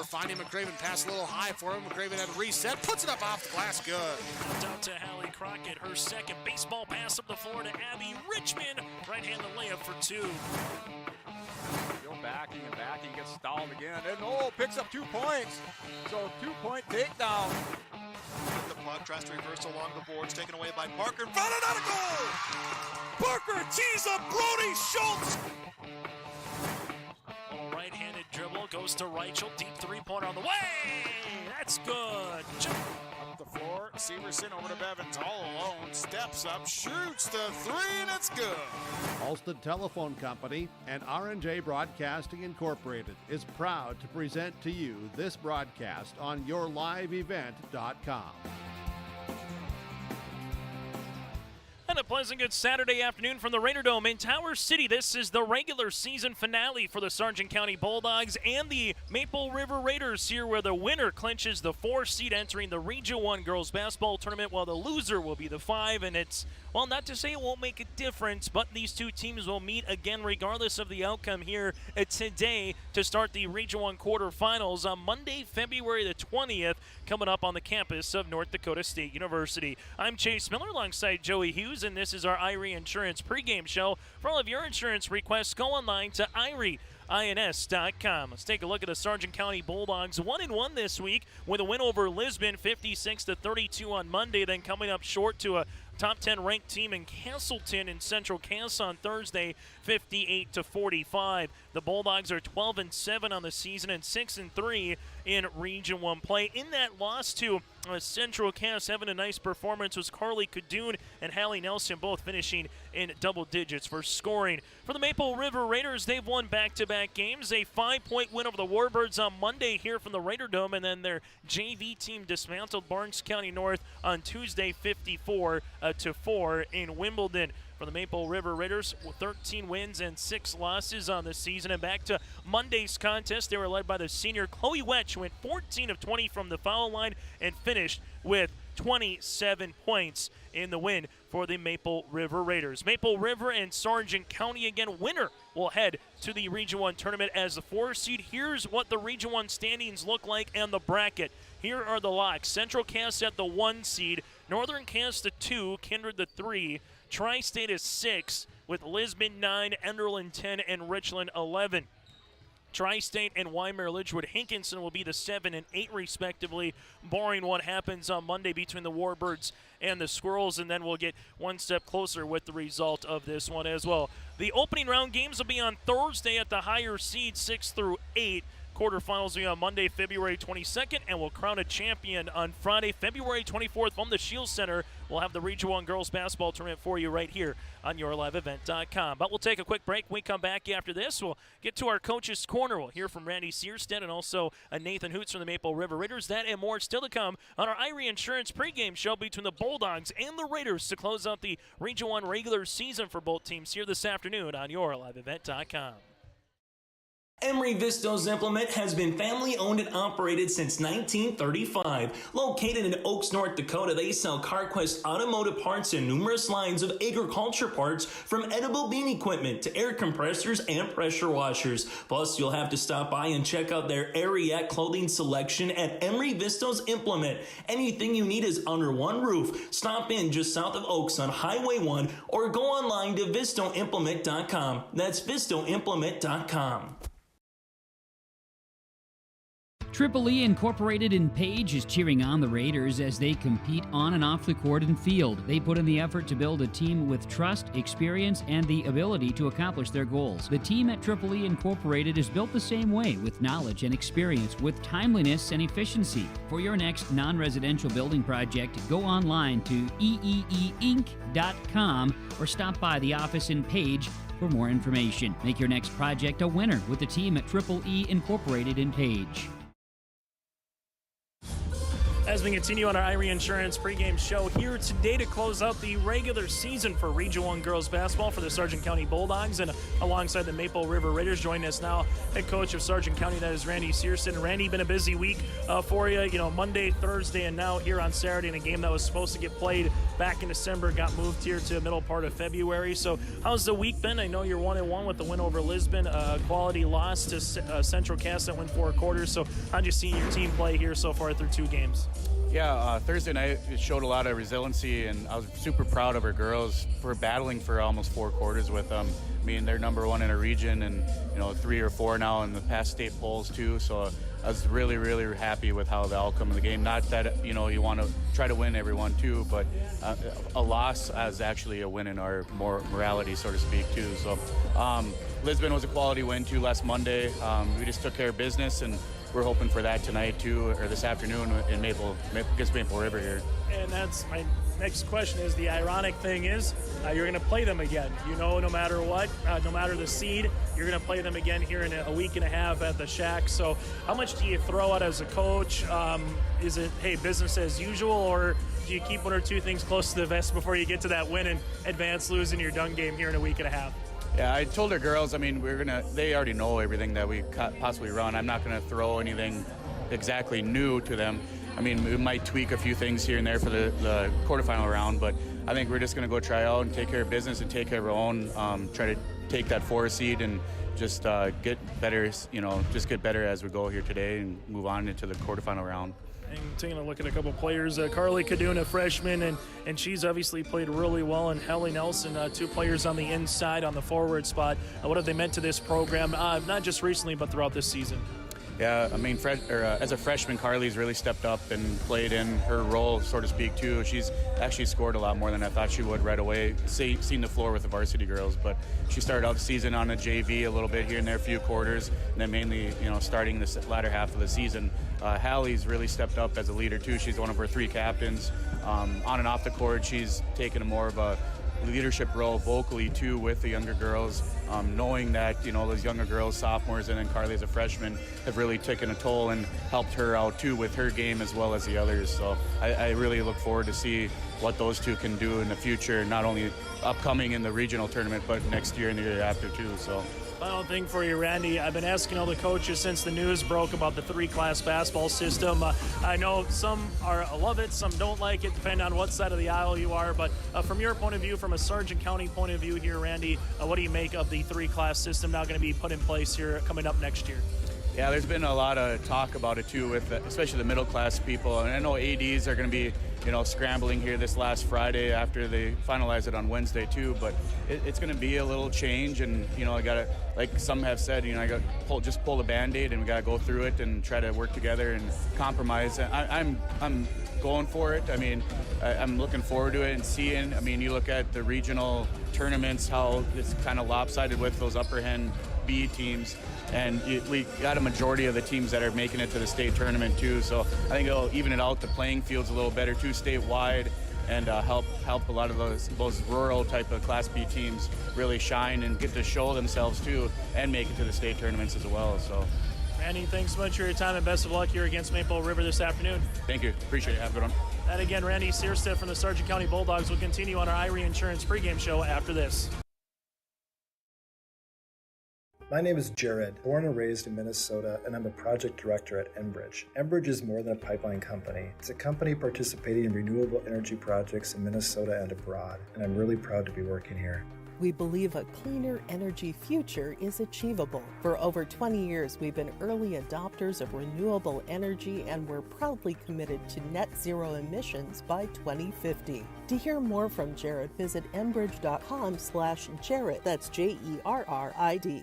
Miller finding McCraven, pass a little high for him. McCraven had reset, puts it up off the glass, good. Down to Hallie Crockett, her second baseball pass up the floor to Abby Richmond. Right-handed layup for two. Still backing and backing, gets stalled again, and picks up 2 points. So 2-point takedown. The puck tries to reverse along the boards, taken away by Parker. In front, another goal! Parker tees up Brody Schultz. Little right-handed dribble goes to Reichel. Deep three-pointer on the way. That's good. Up the floor, Severson over to Bevins, all alone, steps up, shoots the three, and it's good. Halstead Telephone Company and R&J Broadcasting Incorporated is proud to present to you this broadcast on yourliveevent.com. And a pleasant good Saturday afternoon from the Raider Dome in Tower City. This is the regular season finale for the Sargent County Bulldogs and the Maple River Raiders here, where the winner clinches the 4 seed entering the Region 1 girls basketball tournament, while the loser will be the 5. And it's, well, not to say it won't make a difference, but these two teams will meet again regardless of the outcome here today to start the Region 1 quarterfinals on Monday, February the 20th, coming up on the campus of North Dakota State University. I'm Chase Miller alongside Joey Hughes, and this is our Irie Insurance pregame show. For all of your insurance requests, go online to IRIEINS.com. Let's take a look at the Sargent County Bulldogs. 1-1 this week with a win over Lisbon, 56-32 on Monday, then coming up short to a top 10 ranked team in Castleton in Central Cass on Thursday, 58-45. The Bulldogs are 12-7 on the season and 6-3 in Region 1 play. In that loss to Central Cass, having a nice performance was Carly Cadoon and Hallie Nelson, both finishing in double digits for scoring. For the Maple River Raiders, they've won back-to-back games. A 5-point win over the Warbirds on Monday here from the Raider Dome, and then their JV team dismantled Barnes County North on Tuesday, 54-4 in Wimbledon. For the Maple River Raiders, 13 wins and 6 losses on the season. And back to Monday's contest, they were led by the senior Chloe Wetch, who went 14 of 20 from the foul line and finished with 27 points in the win for the Maple River Raiders. Maple River and Sargent County again. Winner will head to the Region 1 tournament as the 4 seed. Here's what the Region 1 standings look like and the bracket. Here are the locks. Central Cass at the 1 seed, Northern Cass the 2, Kindred the 3, Tri-State is 6, with Lisbon 9, Enderlin 10, and Richland 11. Tri-State and Weimar Lidgewood Hinkinson will be the 7 and 8 respectively, barring what happens on Monday between the Warbirds and the Squirrels, and then we'll get one step closer with the result of this one as well. The opening round games will be on Thursday at the higher seeds 6 through 8. Quarterfinals will be on Monday, February 22nd, and we'll crown a champion on Friday, February 24th from the Shields Center. We'll have the Region 1 girls basketball tournament for you right here on yourliveevent.com. But we'll take a quick break. When we come back after this, we'll get to our Coach's Corner. We'll hear from Randy Searstead and also Nathan Hoots from the Maple River Raiders. That and more still to come on our Irie Insurance pregame show between the Bulldogs and the Raiders to close out the Region 1 regular season for both teams here this afternoon on yourliveevent.com. Emery Vistos Implement has been family-owned and operated since 1935. Located in Oaks, North Dakota, they sell CarQuest automotive parts and numerous lines of agriculture parts, from edible bean equipment to air compressors and pressure washers. Plus, you'll have to stop by and check out their Ariat clothing selection at Emery Vistos Implement. Anything you need is under one roof. Stop in just south of Oaks on Highway 1 or go online to vistoimplement.com. That's vistoimplement.com. Triple E Incorporated in Page is cheering on the Raiders as they compete on and off the court and field. They put in the effort to build a team with trust, experience, and the ability to accomplish their goals. The team at Triple E Incorporated is built the same way, with knowledge and experience, with timeliness and efficiency. For your next non-residential building project, go online to eeeinc.com or stop by the office in Page for more information. Make your next project a winner with the team at Triple E Incorporated in Page. As we continue on our Irie Insurance pregame show here today to close out the regular season for Region 1 girls basketball for the Sargent County Bulldogs, and alongside the Maple River Raiders, joining us now, head coach of Sargent County, that is Randy Searson. Randy, been a busy week for you. You know, Monday, Thursday, and now here on Saturday in a game that was supposed to get played back in December, got moved here to the middle part of February. So how's the week been? I know you're 1-1 with the win over Lisbon, quality loss to Central Cass that went 4 quarters. So how'd you see your team play here so far through 2 games? Yeah, Thursday night it showed a lot of resiliency, and I was super proud of our girls for battling for almost 4 quarters with them. I mean, they're number 1 in a region, and 3 or 4 now in the past state polls too. So I was really, really happy with how the outcome of the game. Not that you want to try to win everyone too, but a loss as actually a win in our morality, so to speak, too. So Lisbon was a quality win too last Monday. We just took care of business, and we're hoping for that tonight too, or this afternoon in against Maple River here. And that's my next question. Is the ironic thing is you're going to play them again. No matter what, no matter the seed, you're going to play them again here in a week and a half at the Shack. So how much do you throw out as a coach? Is it, hey, business as usual, or do you keep 1 or 2 things close to the vest before you get to that win and advance losing your done game here in a week and a half? Yeah, I told our girls, I mean, they already know everything that we possibly run. I'm not going to throw anything exactly new to them. I mean, we might tweak a few things here and there for the quarterfinal round, but I think we're just going to go try out and take care of business and take care of our own, try to take that 4 seed and just get better, just get better as we go here today and move on into the quarterfinal round. And taking a look at a couple players, Carly Kaduna, freshman, and she's obviously played really well, and Hallie Nelson, 2 players on the inside on the forward spot. What have they meant to this program, not just recently, but throughout this season? Yeah, I mean, as a freshman, Carly's really stepped up and played in her role, so to speak, too. She's actually scored a lot more than I thought she would right away, seen the floor with the varsity girls. But she started out the season on a JV a little bit here and there, a few quarters, and then mainly, starting the latter half of the season. Hallie's really stepped up as a leader, too. She's one of our 3 captains. On and off the court, she's taken more of a leadership role vocally too with the younger girls, knowing that those younger girls, sophomores, and then Carly as a freshman have really taken a toll and helped her out too with her game as well as the others. So I really look forward to see what those 2 can do in the future, not only upcoming in the regional tournament but next year and the year after too. So final thing for you, Randy. I've been asking all the coaches since the news broke about the 3-class basketball system. I know some love it, some don't like it, depending on what side of the aisle you are. But from your point of view, from a Sargent County point of view here, Randy, what do you make of the 3-class system now going to be put in place here coming up next year? Yeah, there's been a lot of talk about it too, with especially the middle class people. And I know ADs are going to be scrambling here this last Friday after they finalize it on Wednesday too. But it's going to be a little change, and I got to, like some have said, I got to pull the Band-Aid, and we got to go through it and try to work together and compromise. I'm going for it. I mean, I'm looking forward to it and seeing. I mean, you look at the regional tournaments, how it's kind of lopsided with those upper end B teams. And we got a majority of the teams that are making it to the state tournament too. So I think it'll even it out. The playing field's a little better too, statewide, and help a lot of those rural type of Class B teams really shine and get to show themselves too, and make it to the state tournaments as well. So, Randy, thanks so much for your time, and best of luck here against Maple River this afternoon. Thank you. Appreciate it. Have a good one. And again, Randy Searson from the Sargent County Bulldogs will continue on our Irie Insurance pregame show after this. My name is Jared, born and raised in Minnesota, and I'm a project director at Enbridge. Enbridge is more than a pipeline company. It's a company participating in renewable energy projects in Minnesota and abroad, and I'm really proud to be working here. We believe a cleaner energy future is achievable. For over 20 years, we've been early adopters of renewable energy, and we're proudly committed to net zero emissions by 2050. To hear more from Jared, visit enbridge.com/Jared. That's JERRID.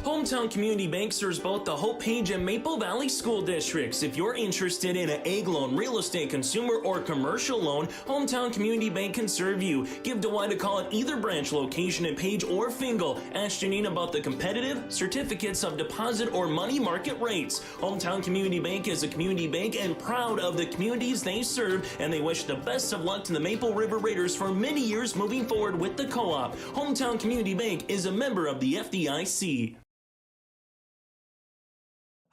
Hometown Community Bank serves both the Hope Page and Maple Valley School Districts. If you're interested in an egg loan, real estate, consumer, or commercial loan, Hometown Community Bank can serve you. Give Dwight a call at either branch location in Page or Fingal. Ask Janine about the competitive certificates of deposit or money market rates. Hometown Community Bank is a community bank and proud of the communities they serve, and they wish the best of luck to the Maple River Raiders for many years moving forward with the co-op. Hometown Community Bank is a member of the FDIC.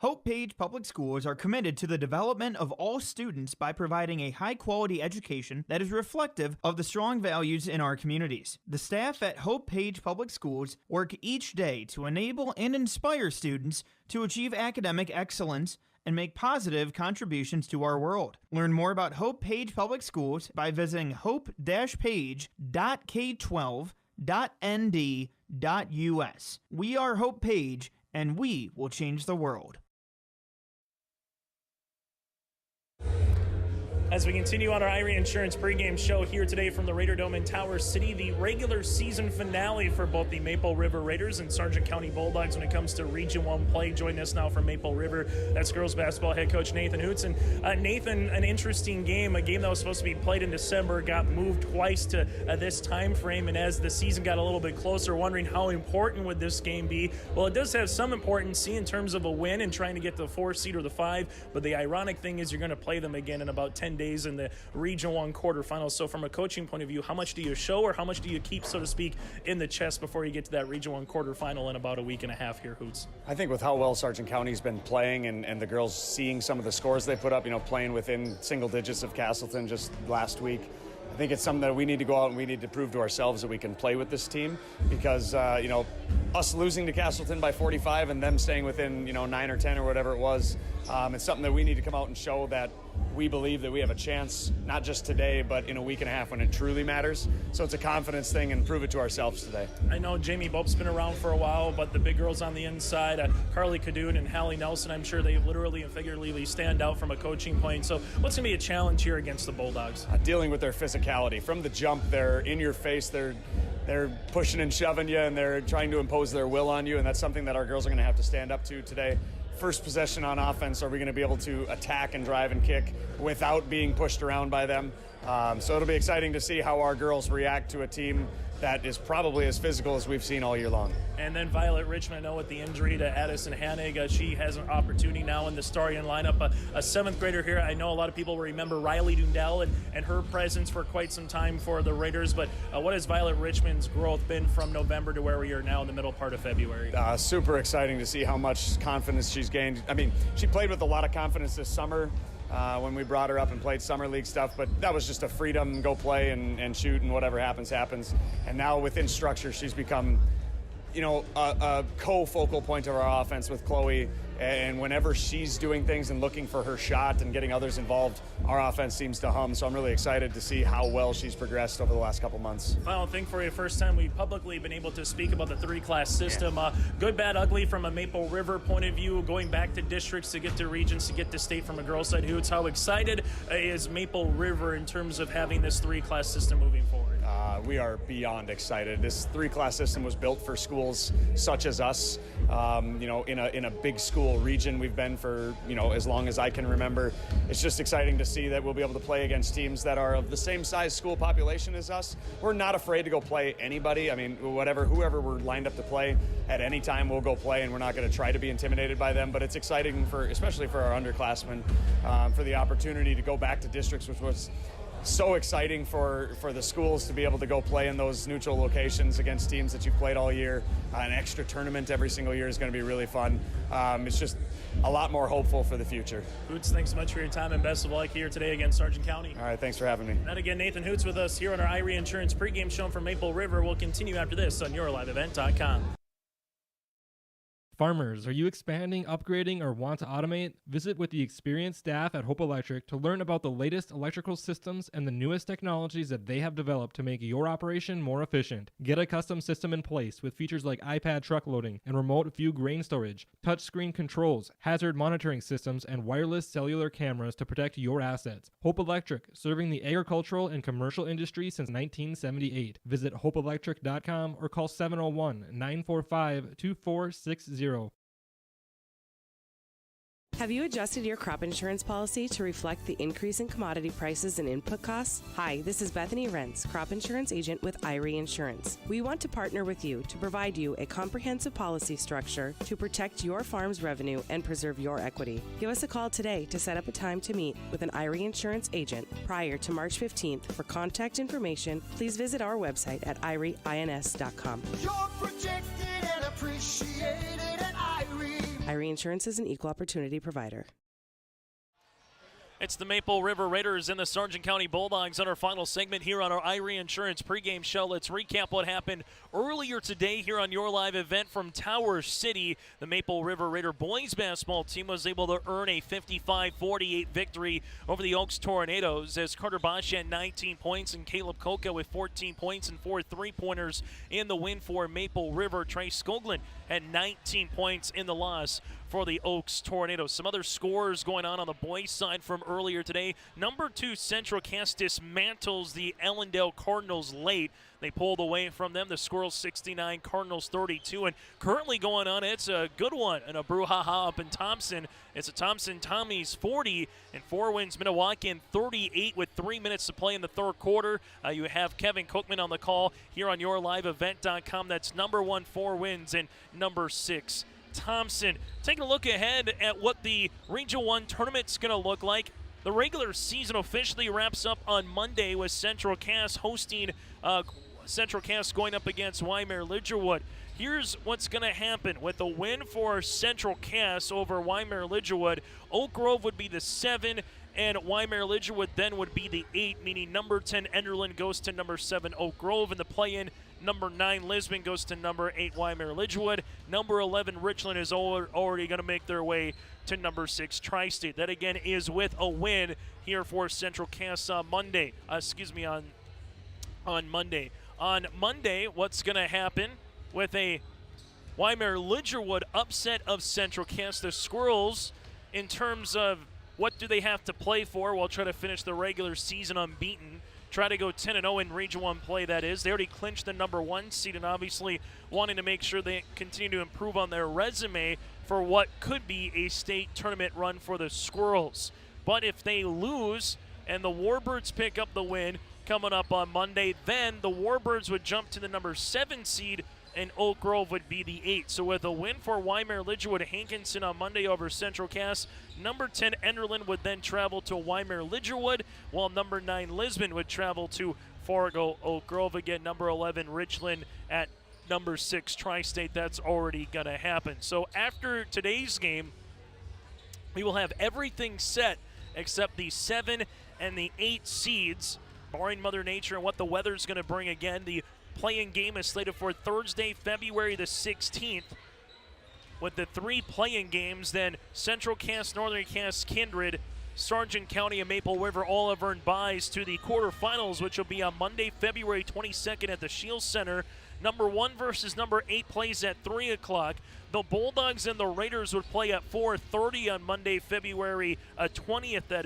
Hope Page Public Schools are committed to the development of all students by providing a high-quality education that is reflective of the strong values in our communities. The staff at Hope Page Public Schools work each day to enable and inspire students to achieve academic excellence and make positive contributions to our world. Learn more about Hope Page Public Schools by visiting hope-page.k12.nd.us. We are Hope Page, and we will change the world. As we continue on our Irie Insurance pregame show here today from the Raider Dome in Tower City, the regular season finale for both the Maple River Raiders and Sargent County Bulldogs when it comes to Region 1 play. Joining us now from Maple River, that's girls basketball head coach Nathan Hoots. And Nathan, an interesting game, a game that was supposed to be played in December, got moved twice to this time frame. And as the season got a little bit closer, wondering how important would this game be? Well, it does have some importance in terms of a win and trying to get the 4 seed or the 5. But the ironic thing is you're going to play them again in about 10 days in the Region 1 quarterfinals. So from a coaching point of view, how much do you show or how much do you keep, so to speak, in the chest before you get to that Region 1 quarterfinal in about a week and a half here, Hoots? I think with how well Sargent County's been playing and the girls seeing some of the scores they put up, playing within single digits of Castleton just last week, I think it's something that we need to go out and we need to prove to ourselves that we can play with this team because, us losing to Castleton by 45 and them staying within, 9 or 10 or whatever it was, it's something that we need to come out and show that we believe that we have a chance, not just today, but in a week and a half when it truly matters. So it's a confidence thing and prove it to ourselves today. I know Jamie Bope's been around for a while, but the big girls on the inside, Carly Cadoon and Hallie Nelson, I'm sure they literally and figuratively stand out from a coaching point. So what's going to be a challenge here against the Bulldogs? Dealing with their physicality. From the jump, they're in your face, they're pushing and shoving you, and they're trying to impose their will on you, and that's something that our girls are going to have to stand up to today. First possession on offense, are we going to be able to attack and drive and kick without being pushed around by them? So it'll be exciting to see how our girls react to a team that is probably as physical as we've seen all year long. And then Violet Richmond, I know with the injury to Addison Hanig, she has an opportunity now in the starting lineup. A 7th grader here, I know a lot of people remember Riley Dundell and her presence for quite some time for the Raiders, but what has Violet Richmond's growth been from November to where we are now in the middle part of February? Super exciting to see how much confidence she's gained. I mean, she played with a lot of confidence this summer. When we brought her up and played summer league stuff, but that was just a freedom, go play and shoot, and whatever happens, happens. And now within structure, she's become, a co-focal point of our offense with Chloe. And whenever she's doing things and looking for her shot and getting others involved, our offense seems to hum. So I'm really excited to see how well she's progressed over the last couple months. Final thing for you, first time we've publicly been able to speak about the 3-class system. Good, bad, ugly from a Maple River point of view, going back to districts to get to regions to get to state from a girls' side. Hoots, how excited is Maple River in terms of having this 3-class system moving forward? We are beyond excited. This 3-class system was built for schools such as us. In a big school region we've been for, as long as I can remember. It's just exciting to see that we'll be able to play against teams that are of the same size school population as us. We're not afraid to go play anybody. I mean, whoever we're lined up to play at any time, we'll go play, and we're not going to try to be intimidated by them. But it's exciting especially for our underclassmen, for the opportunity to go back to districts, which was so exciting for the schools to be able to go play in those neutral locations against teams that you've played all year. An extra tournament every single year is going to be really fun. It's just a lot more hopeful for the future. Hoots, thanks so much for your time and best of luck here today against Sargent County. All right, thanks for having me. And again, Nathan Hoots with us here on our Irie Insurance pregame show from Maple River. We'll continue after this on YourLiveEvent.com. Farmers, are you expanding, upgrading, or want to automate? Visit with the experienced staff at Hope Electric to learn about the latest electrical systems and the newest technologies that they have developed to make your operation more efficient. Get a custom system in place with features like iPad truck loading and remote view grain storage, touchscreen controls, hazard monitoring systems, and wireless cellular cameras to protect your assets. Hope Electric, serving the agricultural and commercial industry since 1978. Visit hopeelectric.com or call 701-945-2460. Have you adjusted your crop insurance policy to reflect the increase in commodity prices and input costs? Hi, this is Bethany Rentz, crop insurance agent with Irie Insurance. We want to partner with you to provide you a comprehensive policy structure to protect your farm's revenue and preserve your equity. Give us a call today to set up a time to meet with an Irie Insurance agent prior to March 15th. For contact information, please visit our website at irieins.com. You're protected and appreciated at Irie. IRE Insurance is an equal opportunity provider. It's the Maple River Raiders and the Sargent County Bulldogs on our final segment here on our IRE Insurance pregame show. Let's recap what happened earlier today here on your live event from Tower City. The Maple River Raider boys basketball team was able to earn a 55-48 victory over the Oaks Tornadoes as Carter Bosch had 19 points and Caleb Koka with 14 points and 4 3-pointers in the win for Maple River. Trey Skoglund had 19 points in the loss for the Oaks Tornadoes. Some other scores going on the boys' side from earlier today. Number 2 Central Cass dismantles the Ellendale Cardinals late. They pulled away from them. The Squirrels 69, Cardinals 32. And currently going on, it's a good one and a brouhaha up in Thompson. It's a Thompson Tommies 40 and 4 wins Minnewacan 38 with 3 minutes to play in the third quarter. You have Kevin Cookman on the call here on yourliveevent.com. That's number 1 4 wins and number 6 Thompson. Taking a look ahead at what the Region 1 tournament's going to look like. The regular season officially wraps up on Monday with Central Cass hosting Central Cass going up against Wymer-Lidgerwood. Here's what's going to happen. With a win for Central Cass over Wymer-Lidgerwood, Oak Grove would be the 7 and Wymer-Lidgerwood then would be the 8, meaning number 10 Enderlin goes to number 7 Oak Grove in the play-in. Number 9 Lisbon goes to number 8 Wymer-Lidgerwood. Number 11 Richland is already going to make their way to number 6 Tri-State. That again is with a win here for Central Cass on Monday. On Monday. On Monday, what's going to happen with a Wymer-Lidgerwood upset of Central Cass? The Squirrels, in terms of what do they have to play for, will try to finish the regular season unbeaten. Try to go 10-0 in Region 1 play, that is. They already clinched the number 1 seed and obviously wanting to make sure they continue to improve on their resume for what could be a state tournament run for the Squirrels. But if they lose and the Warbirds pick up the win coming up on Monday, then the Warbirds would jump to the number 7 seed and Oak Grove would be the 8. So with a win for Wymer-Lidgerwood Hankinson on Monday over Central Cass, number 10 Enderlin would then travel to Wymer-Lidgerwood, while number 9 Lisbon would travel to Fargo Oak Grove. Again, number 11 Richland at number 6 Tri-State. That's already going to happen. So after today's game, we will have everything set except the 7 and the 8 seeds, barring Mother Nature and what the weather's going to bring. Again, the play-in game is slated for Thursday, February the 16th. With the 3 play-in games, then Central Cass, Northern Cass, Kindred, Sargent County, and Maple River all have earned byes to the quarterfinals, which will be on Monday, February 22nd at the Shields Center. Number 1 versus number 8 plays at 3 o'clock. The Bulldogs and the Raiders would play at 4:30 on Monday, February 20th, on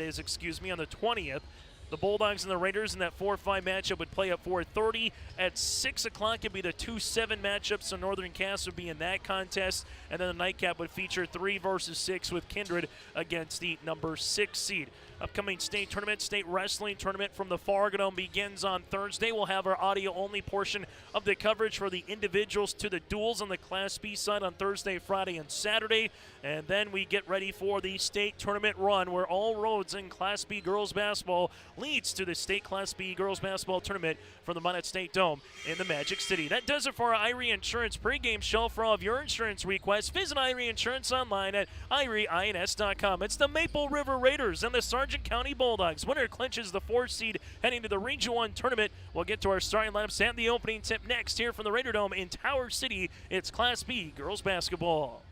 the 20th. The Bulldogs and the Raiders in that 4-5 matchup would play at 4:30. At 6 o'clock, it'd be the 2-7 matchup, so Northern Cass would be in that contest. And then the nightcap would feature 3 versus 6 with Kindred against the number 6 seed. Upcoming state tournament, state wrestling tournament from the Fargo Dome begins on Thursday. We'll have our audio-only portion of the coverage for the individuals to the duels on the Class B side on Thursday, Friday, and Saturday. And then we get ready for the state tournament run where all roads in Class B girls basketball leads to the state Class B girls basketball tournament from the Minot State Dome in the Magic City. That does it for our IRE Insurance pregame show. For all of your insurance requests, visit IRE Insurance online at IREINS.com. It's the Maple River Raiders and the Sargent County Bulldogs. Winner clinches the 4th seed heading to the Region 1 tournament. We'll get to our starting lineups and the opening tip next here from the Raider Dome in Tower City. It's Class B girls basketball.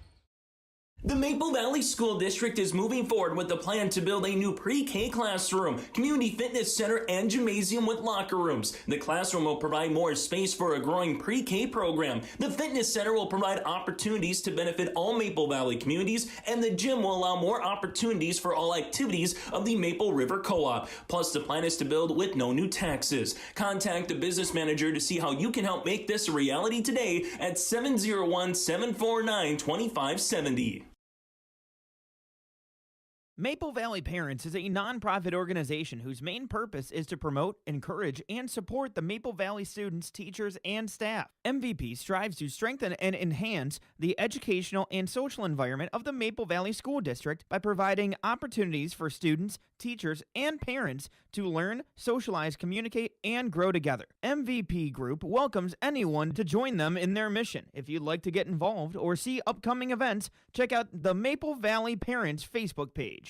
The Maple Valley School District is moving forward with the plan to build a new pre-K classroom, community fitness center, and gymnasium with locker rooms. The classroom will provide more space for a growing pre-K program. The fitness center will provide opportunities to benefit all Maple Valley communities, and the gym will allow more opportunities for all activities of the Maple River Co-op. Plus, the plan is to build with no new taxes. Contact the business manager to see how you can help make this a reality today at 701-749-2570. Maple Valley Parents is a nonprofit organization whose main purpose is to promote, encourage, and support the Maple Valley students, teachers, and staff. MVP strives to strengthen and enhance the educational and social environment of the Maple Valley School District by providing opportunities for students, teachers, and parents to learn, socialize, communicate, and grow together. MVP Group welcomes anyone to join them in their mission. If you'd like to get involved or see upcoming events, check out the Maple Valley Parents Facebook page.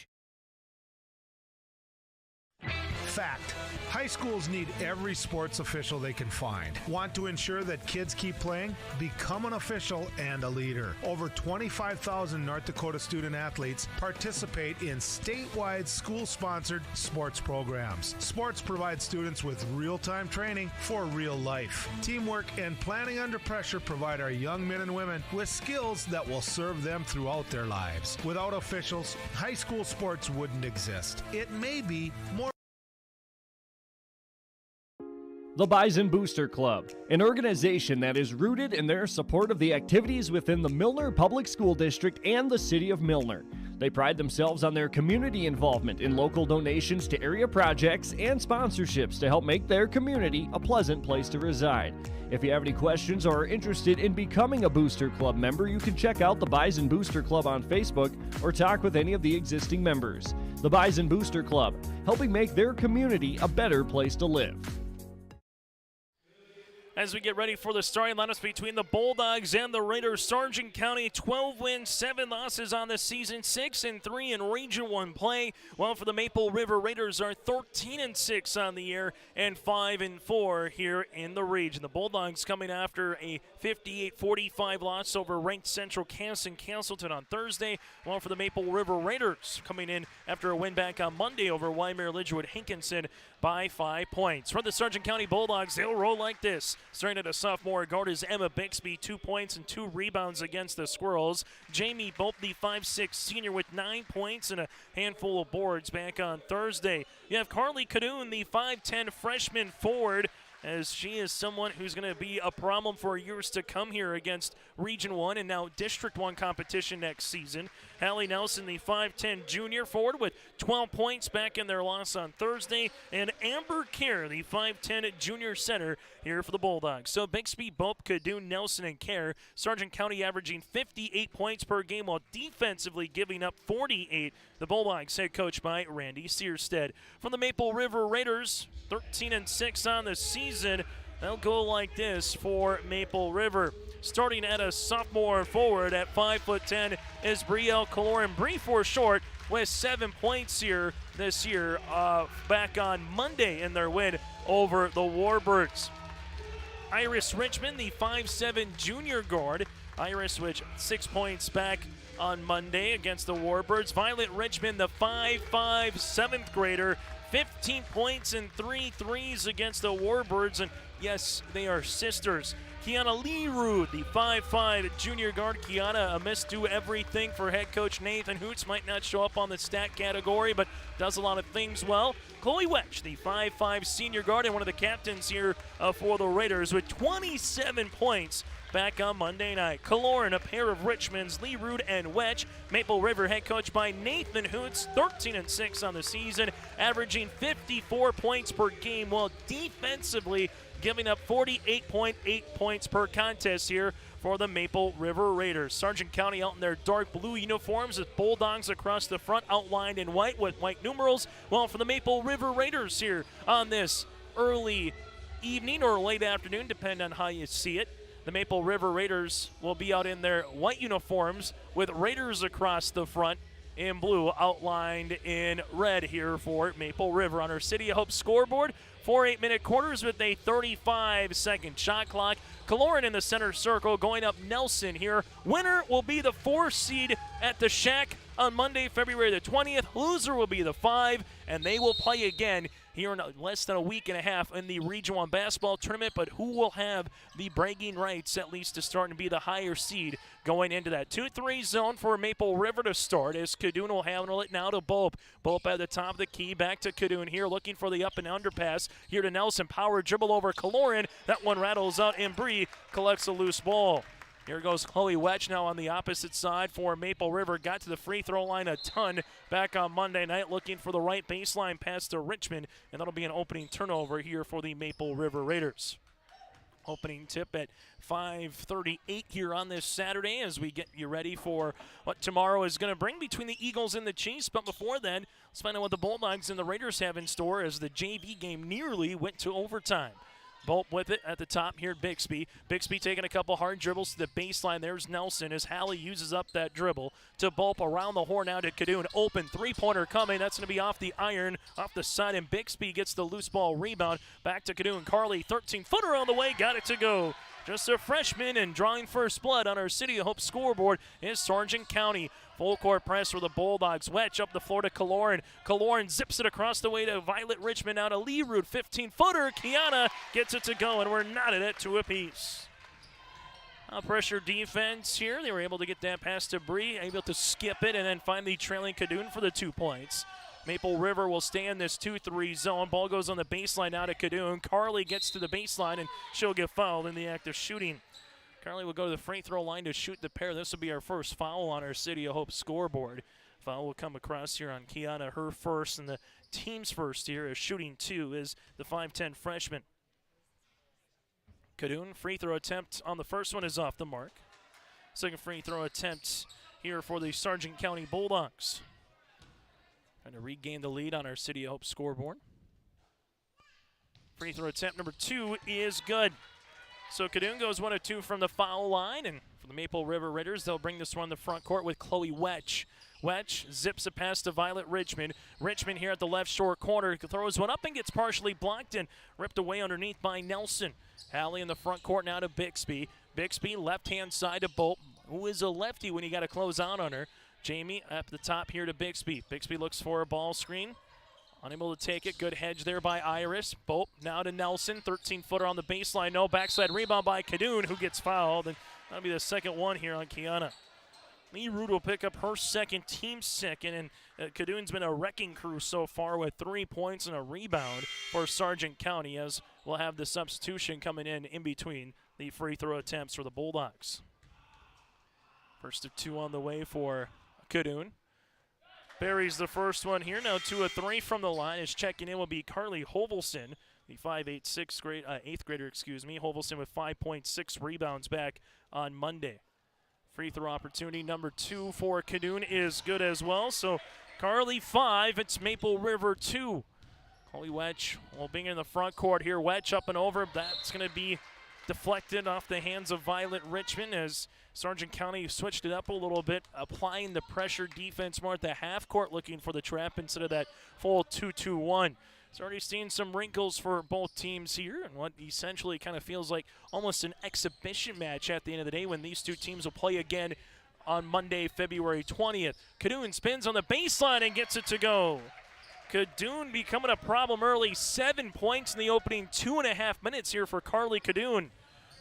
Fact. High schools need every sports official they can find. Want to ensure that kids keep playing? Become an official and a leader. Over 25,000 North Dakota student athletes participate in statewide school-sponsored sports programs. Sports provide students with real-time training for real life. Teamwork and planning under pressure provide our young men and women with skills that will serve them throughout their lives. Without officials, high school sports wouldn't exist. It may be more. The Bison Booster Club, an organization that is rooted in their support of the activities within the Milner Public School District and the City of Milner. They pride themselves on their community involvement in local donations to area projects and sponsorships to help make their community a pleasant place to reside. If you have any questions or are interested in becoming a Booster Club member, you can check out the Bison Booster Club on Facebook or talk with any of the existing members. The Bison Booster Club, helping make their community a better place to live. As we get ready for the starting lineups between the Bulldogs and the Raiders, Sargent County 12 wins, 7 losses on the season, 6-3 in Region 1 play. While for the Maple River Raiders are 13-6 on the year and 5-4 here in the region. The Bulldogs coming after a 58-45 loss over ranked Central Castleton on Thursday. While for the Maple River Raiders coming in after a win back on Monday over Wymer Lidgewood Hinkinson by 5 points. For the Sargent County Bulldogs, they'll roll like this. Starting at a sophomore guard is Emma Bixby, 2 points and 2 rebounds against the Squirrels. Jamie Bope, the 5'6" senior, with 9 points and a handful of boards back on Thursday. You have Carly Cadoon, the 5'10" freshman forward, as she is someone who's going to be a problem for years to come here against Region 1 and now District 1 competition next season. Hallie Nelson, the 5'10" junior forward, with 12 points back in their loss on Thursday. And Amber Kerr, the 5'10" junior center, here for the Bulldogs. So Bixby, Bope, Cadoon, Nelson, and Kerr. Sargent County averaging 58 points per game while defensively giving up 48. The Bulldogs head coached by Randy Searstead. From the Maple River Raiders, 13-6 on the season. They'll go like this for Maple River. Starting at a sophomore forward at 5'10" is Brielle Caloran. Bree for short with 7 points here this year back on Monday in their win over the Warbirds. Iris Richmond, the 5'7" junior guard. Iris with 6 points back on Monday against the Warbirds. Violet Richmond, the 5'5" 7th grader, 15 points and 3 threes against the Warbirds. And yes, they are sisters. Kiana Leroux, the 5'5" junior guard. Kiana, a miss do everything for head coach Nathan Hoots. Might not show up on the stat category, but does a lot of things well. Chloe Wetch, the 5'5" senior guard and one of the captains here for the Raiders, with 27 points back on Monday night. Caloran, a pair of Richmonds, Leroux and Wetch. Maple River head coach by Nathan Hoots, 13-6 on the season, averaging 54 points per game while defensively giving up 48.8 points per contest here for the Maple River Raiders. Sargent County out in their dark blue uniforms with Bulldogs across the front outlined in white with white numerals. Well, for the Maple River Raiders here on this early evening or late afternoon, depending on how you see it, the Maple River Raiders will be out in their white uniforms with Raiders across the front in blue outlined in red here for Maple River. On our City of Hope scoreboard, 4 8-minute quarters with a 35-second shot clock. Caloran in the center circle going up Nelson here. Winner will be the 4 seed at the Shack on Monday, February the 20th. Loser will be the 5, and they will play again here in less than a week and a half in the Region 1 basketball tournament, but who will have the bragging rights at least to start and be the higher seed going into that 2-3 zone for Maple River to start, as Cadoon will handle it now to Bope. Bope at the top of the key, back to Cadoon here, looking for the up and underpass here to Nelson. Power dribble over Caloran. That one rattles out, and Bree collects a loose ball. Here goes Chloe Wedge now on the opposite side for Maple River. Got to the free throw line a ton back on Monday night, looking for the right baseline pass to Richmond, and that'll be an opening turnover here for the Maple River Raiders. Opening tip at 5:38 here on this Saturday as we get you ready for what tomorrow is going to bring between the Eagles and the Chiefs. But before then, let's find out what the Bulldogs and the Raiders have in store as the JV game nearly went to overtime. Bolt with it at the top here, Bixby. Bixby taking a couple hard dribbles to the baseline. There's Nelson as Hallie uses up that dribble to Bulp around the horn out to Cadoon. Open three-pointer coming. That's going to be off the iron, off the side, and Bixby gets the loose ball rebound. Back to Cadoon. Carly, 13-footer on the way, got it to go. Just a freshman and drawing first blood on our City of Hope scoreboard is Sargent County. Full court press for the Bulldogs. Wedge up the floor to Kaloran. Kaloran zips it across the way to Violet Richmond. Out of Learoot. 15-footer. Kiana gets it to go, and we're knotted at 2 apiece. Pressure defense here. They were able to get that pass to Bree, able to skip it, and then finally trailing Cadoon for the 2 points. Maple River will stay in this 2-3 zone. Ball goes on the baseline out to Cadoon. Carly gets to the baseline, and she'll get fouled in the act of shooting. Carly will go to the free throw line to shoot the pair. This will be our first foul on our City of Hope scoreboard. Foul will come across here on Kiana, her first, and the team's first here as shooting 2 is the 5'10 freshman. Cadoon, free throw attempt on the first one is off the mark. Second free throw attempt here for the Sargent County Bulldogs. Trying to regain the lead on our City of Hope scoreboard. Free throw attempt number 2 is good. So Cadoon goes 1 of 2 from the foul line, and for the Maple River Raiders, they'll bring this one to front court with Chloe Wedge. Wedge zips a pass to Violet Richmond. Richmond here at the left short corner throws one up and gets partially blocked and ripped away underneath by Nelson. Hallie in the front court now to Bixby. Bixby left-hand side to Bolt, who is a lefty when you got to close out on her. Jamie at the top here to Bixby. Bixby looks for a ball screen. Unable to take it. Good hedge there by Iris. Bolt now to Nelson. 13-footer on the baseline. No backside rebound by Cadoon, who gets fouled. And that'll be the second one here on Kiana. Lee Root will pick up her second, team second. And Cadoon's been a wrecking crew so far with 3 points and a rebound for Sargent County, as we'll have the substitution coming in between the free throw attempts for the Bulldogs. First of 2 on the way for Cadoon. Buries the first one here. Now 2 of 3 from the line. As checking in will be Carly Hovelson, the 5'8", 8th grader, Hovelson with 5.6 rebounds back on Monday. Free throw opportunity number 2 for Cadoon is good as well. So Carly 5, it's Maple River 2. Chloe Wedge will be in the front court here. Wedge up and over. That's going to be deflected off the hands of Violet Richmond as Sargent County switched it up a little bit, applying the pressure defense more at the half court, looking for the trap instead of that full 2-2-1. It's already seen some wrinkles for both teams here, and what essentially kind of feels like almost an exhibition match at the end of the day when these 2 teams will play again on Monday, February 20th. Cadoon spins on the baseline and gets it to go. Cadoon becoming a problem early. 7 points in the opening 2.5 minutes here for Carly Cadoon.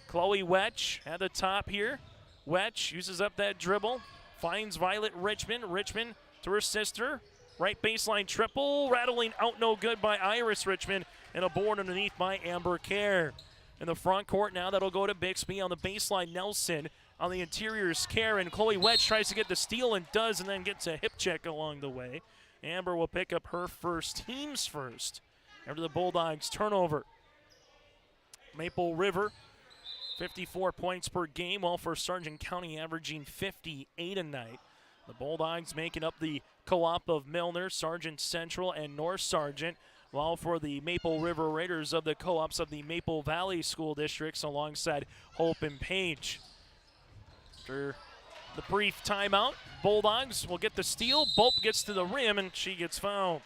Chloe Wedge at the top here. Wedge uses up that dribble, finds Violet Richmond. Richmond to her sister. Right baseline triple, rattling out no good by Iris Richmond, and a board underneath by Amber Kerr. In the front court now, that'll go to Bixby. On the baseline, Nelson. On the interior is Kerr, and Chloe Wedge tries to get the steal and does, and then gets a hip check along the way. Amber will pick up her first, team's first, after the Bulldogs turnover. Maple River, 54 points per game, while for Sargent County averaging 58 a night. The Bulldogs making up the co-op of Milner, Sargent Central, and North Sargent, while for the Maple River Raiders of the co-ops of the Maple Valley School Districts alongside Hope and Page. After the brief timeout, Bulldogs will get the steal. Bolt gets to the rim, and she gets fouled.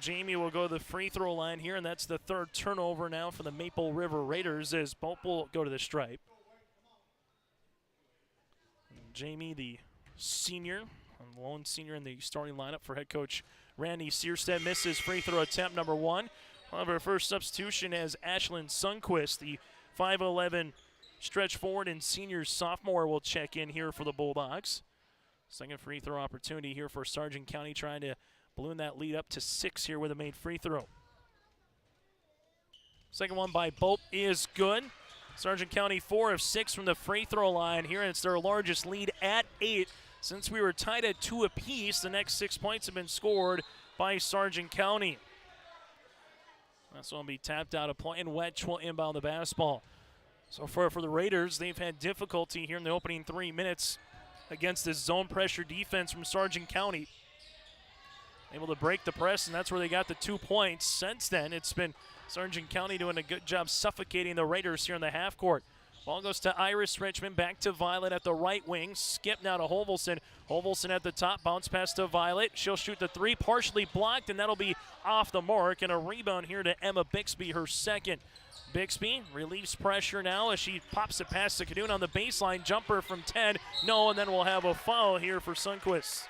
Jamie will go to the free throw line here, and that's the 3rd turnover now for the Maple River Raiders as Bolt will go to the stripe. And Jamie, the senior, the lone senior in the starting lineup for head coach Randy Searstead, misses free throw attempt number 1. However, first substitution as Ashlyn Sundquist, the 5'11" stretch forward and senior sophomore, will check in here for the Bulldogs. Second free throw opportunity here for Sargent County, trying to balloon that lead up to 6 here with a made free throw. Second one by Bolt is good. Sargent County 4 of 6 from the free throw line here, and it's their largest lead at 8. Since we were tied at 2 apiece, the next 6 points have been scored by Sargent County. This one will be tapped out of play, and Wedge will inbound the basketball. So far for the Raiders, they've had difficulty here in the opening 3 minutes against this zone pressure defense from Sargent County. Able to break the press, and that's where they got the 2 points. Since then, it's been Sargent County doing a good job suffocating the Raiders here in the half court. Ball goes to Iris Richmond, back to Violet at the right wing. Skip now to Hovelson. Hovelson at the top, bounce pass to Violet. She'll shoot the 3, partially blocked, and that'll be off the mark. And a rebound here to Emma Bixby, her second. Bixby relieves pressure now as she pops it past to Cadoon on the baseline. Jumper from 10, no, and then we'll have a foul here for Sundquist.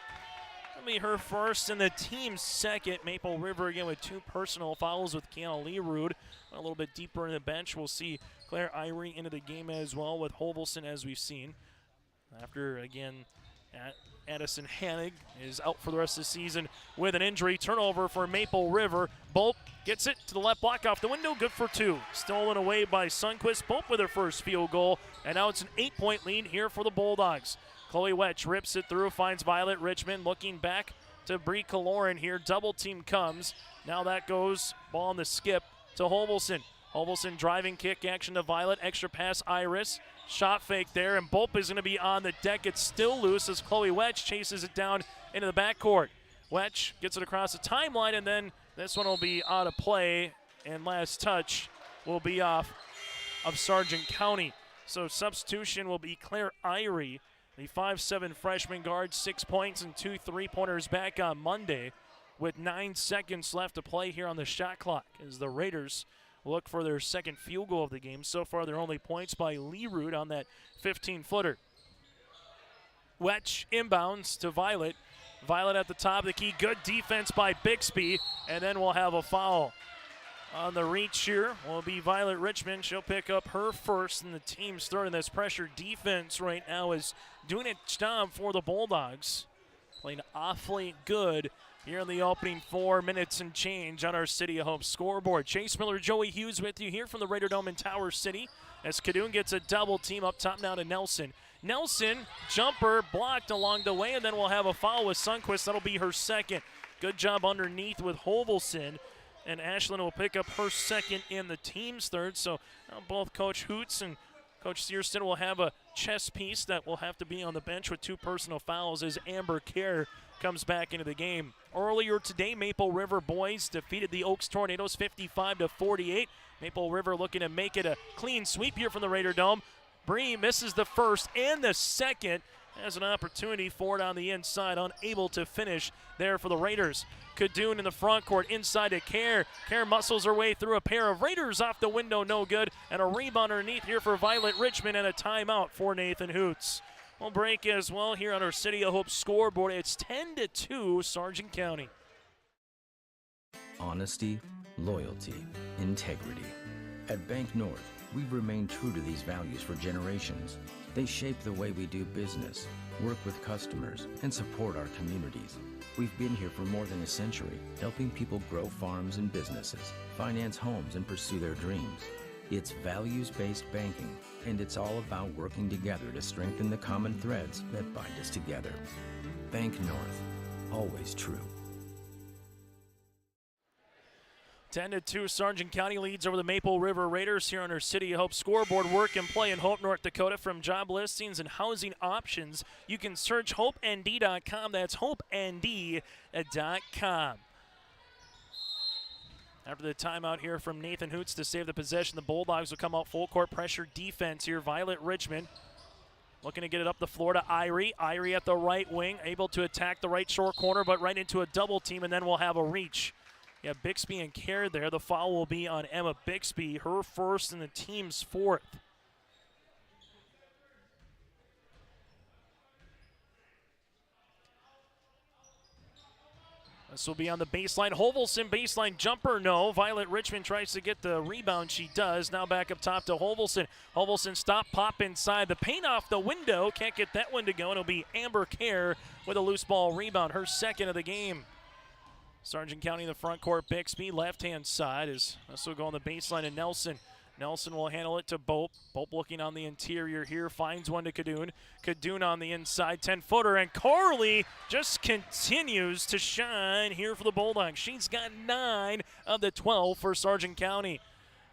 That'll be her first and the team's second. Maple River again with 2 personal fouls with Kiana Learud. A little bit deeper in the bench, we'll see Claire Irie into the game as well with Hovelson, as we've seen. After, again, Addison Hannig is out for the rest of the season with an injury. Turnover for Maple River. Bolt gets it to the left block off the window, good for 2. Stolen away by Sundquist. Bolt with her first field goal, and now it's an 8-point lead here for the Bulldogs. Chloe Wetch rips it through, finds Violet Richmond, looking back to Bree Kaloran here. Double team comes. Now that goes, ball on the skip to Hovelson. Hovelson driving kick action to Violet. Extra pass Iris. Shot fake there, and Bolp is going to be on the deck. It's still loose as Chloe Wetch chases it down into the backcourt. Wetch gets it across the timeline, and then this one will be out of play, and last touch will be off of Sargent County. So substitution will be Claire Irie, the 5'7" freshman guard, 6 points and 2 3-pointers back on Monday with 9 seconds left to play here on the shot clock as the Raiders look for their second field goal of the game. So far, they're only points by Learud on that 15-footer. Wetch inbounds to Violet. Violet at the top of the key. Good defense by Bixby, and then we'll have a foul. On the reach here will be Violet Richmond. She'll pick up her first, and the team's third in this pressure defense right now is doing its job for the Bulldogs. Playing awfully good here in the opening 4 minutes and change on our City of Hope scoreboard. Chase Miller, Joey Hughes with you here from the Raider Dome in Tower City as Cadoon gets a double team up top now to Nelson. Nelson, jumper blocked along the way, and then we'll have a foul with Sundquist. That'll be her second. Good job underneath with Hovelson, and Ashlyn will pick up her second in the team's third. So now both Coach Hoots and Coach Searston will have a chess piece that will have to be on the bench with 2 personal fouls as Amber Kerr comes back into the game. Earlier today, Maple River boys defeated the Oaks Tornadoes 55-48. Maple River looking to make it a clean sweep here from the Raider Dome. Bree misses the first and the second. Has an opportunity for it on the inside, unable to finish there for the Raiders. Cadoon in the front court, inside to Kerr. Kerr muscles her way through a pair of Raiders off the window, no good. And a rebound underneath here for Violet Richmond and a timeout for Nathan Hoots. We'll break as well here on our City of Hope scoreboard. It's 10-2 Sargent County. Honesty, loyalty, integrity. At Bank North, we've remained true to these values for generations. They shape the way we do business, work with customers, and support our communities. We've been here for more than a century, helping people grow farms and businesses, finance homes, and pursue their dreams. It's values-based banking, and it's all about working together to strengthen the common threads that bind us together. Bank North, always true. 10-2, Sargent County leads over the Maple River Raiders here on our City of Hope scoreboard. Work and play in Hope, North Dakota. From job listings and housing options, you can search HopeND.com. That's HopeND.com. After the timeout here from Nathan Hoots to save the possession, the Bulldogs will come out full court pressure defense here. Violet Richmond looking to get it up the floor to Irie. Irie at the right wing, able to attack the right short corner, but right into a double team, and then we'll have a reach. Yeah, Bixby and Kerr there. The foul will be on Emma Bixby, her first and the team's fourth. This will be on the baseline. Hovelson, baseline jumper, no. Violet Richmond tries to get the rebound. She does. Now back up top to Hovelson. Hovelson stop, pop inside. The paint off the window. Can't get that one to go. It'll be Amber Kerr with a loose ball rebound, her second of the game. Sargent County in the front court. Bixby, left-hand side, is this will go on the baseline, and Nelson Nelson will handle it to Bope. Bope looking on the interior here, finds one to Cadoon. Cadoon on the inside, 10-footer, and Carly just continues to shine here for the Bulldogs. She's got 9 of the 12 for Sargent County.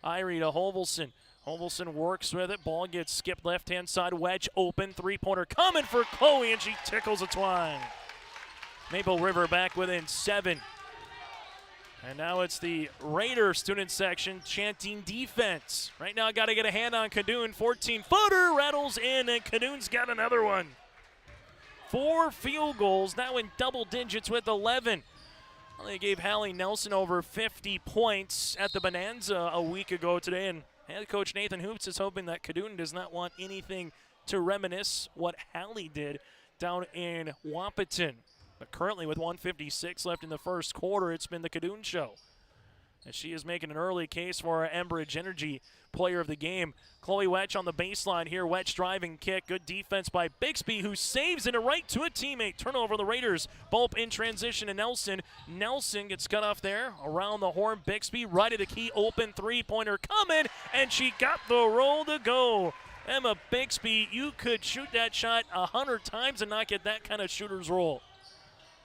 Irie to Hovelson. Hovelson works with it. Ball gets skipped left-hand side. Wedge open. Three-pointer coming for Chloe, and she tickles a twine. Maple River back within 7. And now it's the Raider student section chanting defense. Right now, got to get a hand on Cadoon. 14-footer rattles in, and Cadoon's got another one. 4 field goals, now in double digits with 11. Well, they gave Hallie Nelson over 50 points at the Bonanza a week ago today, and head coach Nathan Hoops is hoping that Cadoon does not want anything to reminisce what Hallie did down in Wahpeton. But currently with 1:56 left in the first quarter, it's been the Cadoon show. And she is making an early case for our Enbridge Energy player of the game. Chloe Wetch on the baseline here. Wetch driving kick. Good defense by Bixby, who saves it right to a teammate. Turnover the Raiders. Bulp in transition to Nelson. Nelson gets cut off there. Around the horn, Bixby right of the key. Open three-pointer coming, and she got the roll to go. Emma Bixby, you could shoot that shot 100 times and not get that kind of shooter's roll.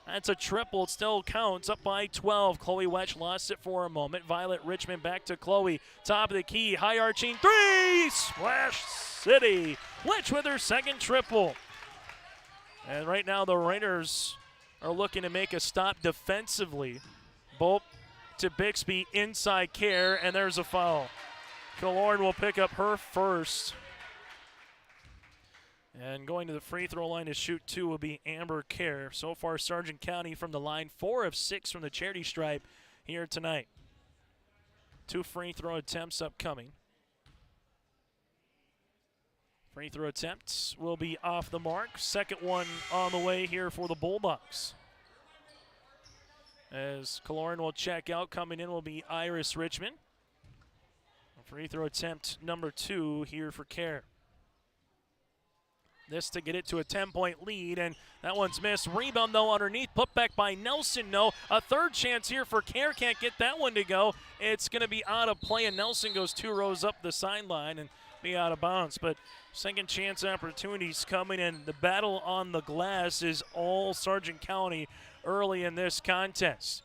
That's a triple. It still counts. Up by 12. Chloe Wetch lost it for a moment. Violet Richmond back to Chloe. Top of the key. High arching three. Splash City. Wetch with her second triple. And right now the Raiders are looking to make a stop defensively. Bolt to Bixby. Inside care. And there's a foul. Killorn will pick up her first. And going to the free throw line to shoot 2 will be Amber Kerr. So far, Sargent County from the line, 4 of 6 from the charity stripe here tonight. 2 free throw attempts upcoming. Free throw attempts will be off the mark. Second one on the way here for the Bulldogs. As Killorn will check out, coming in will be Iris Richmond. Free throw attempt number 2 here for Kerr. This to get it to a 10-point lead, and that one's missed. Rebound, though, underneath. Put back by Nelson, no. A third chance here for Kerr. Can't get that one to go. It's going to be out of play, and Nelson goes 2 rows up the sideline and be out of bounds. But second chance opportunities coming, and the battle on the glass is all Sargent County early in this contest.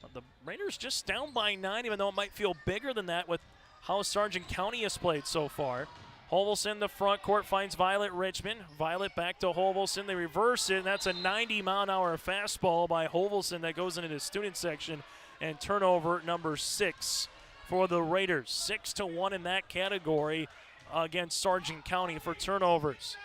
But the Raiders just down by 9, even though it might feel bigger than that with how Sargent County has played so far. Hovelson, the front court, finds Violet Richmond. Violet back to Hovelson. They reverse it, and that's a 90-mile-an-hour fastball by Hovelson that goes into the student section. And turnover number 6 for the Raiders. 6-1 in that category against Sargent County for turnovers.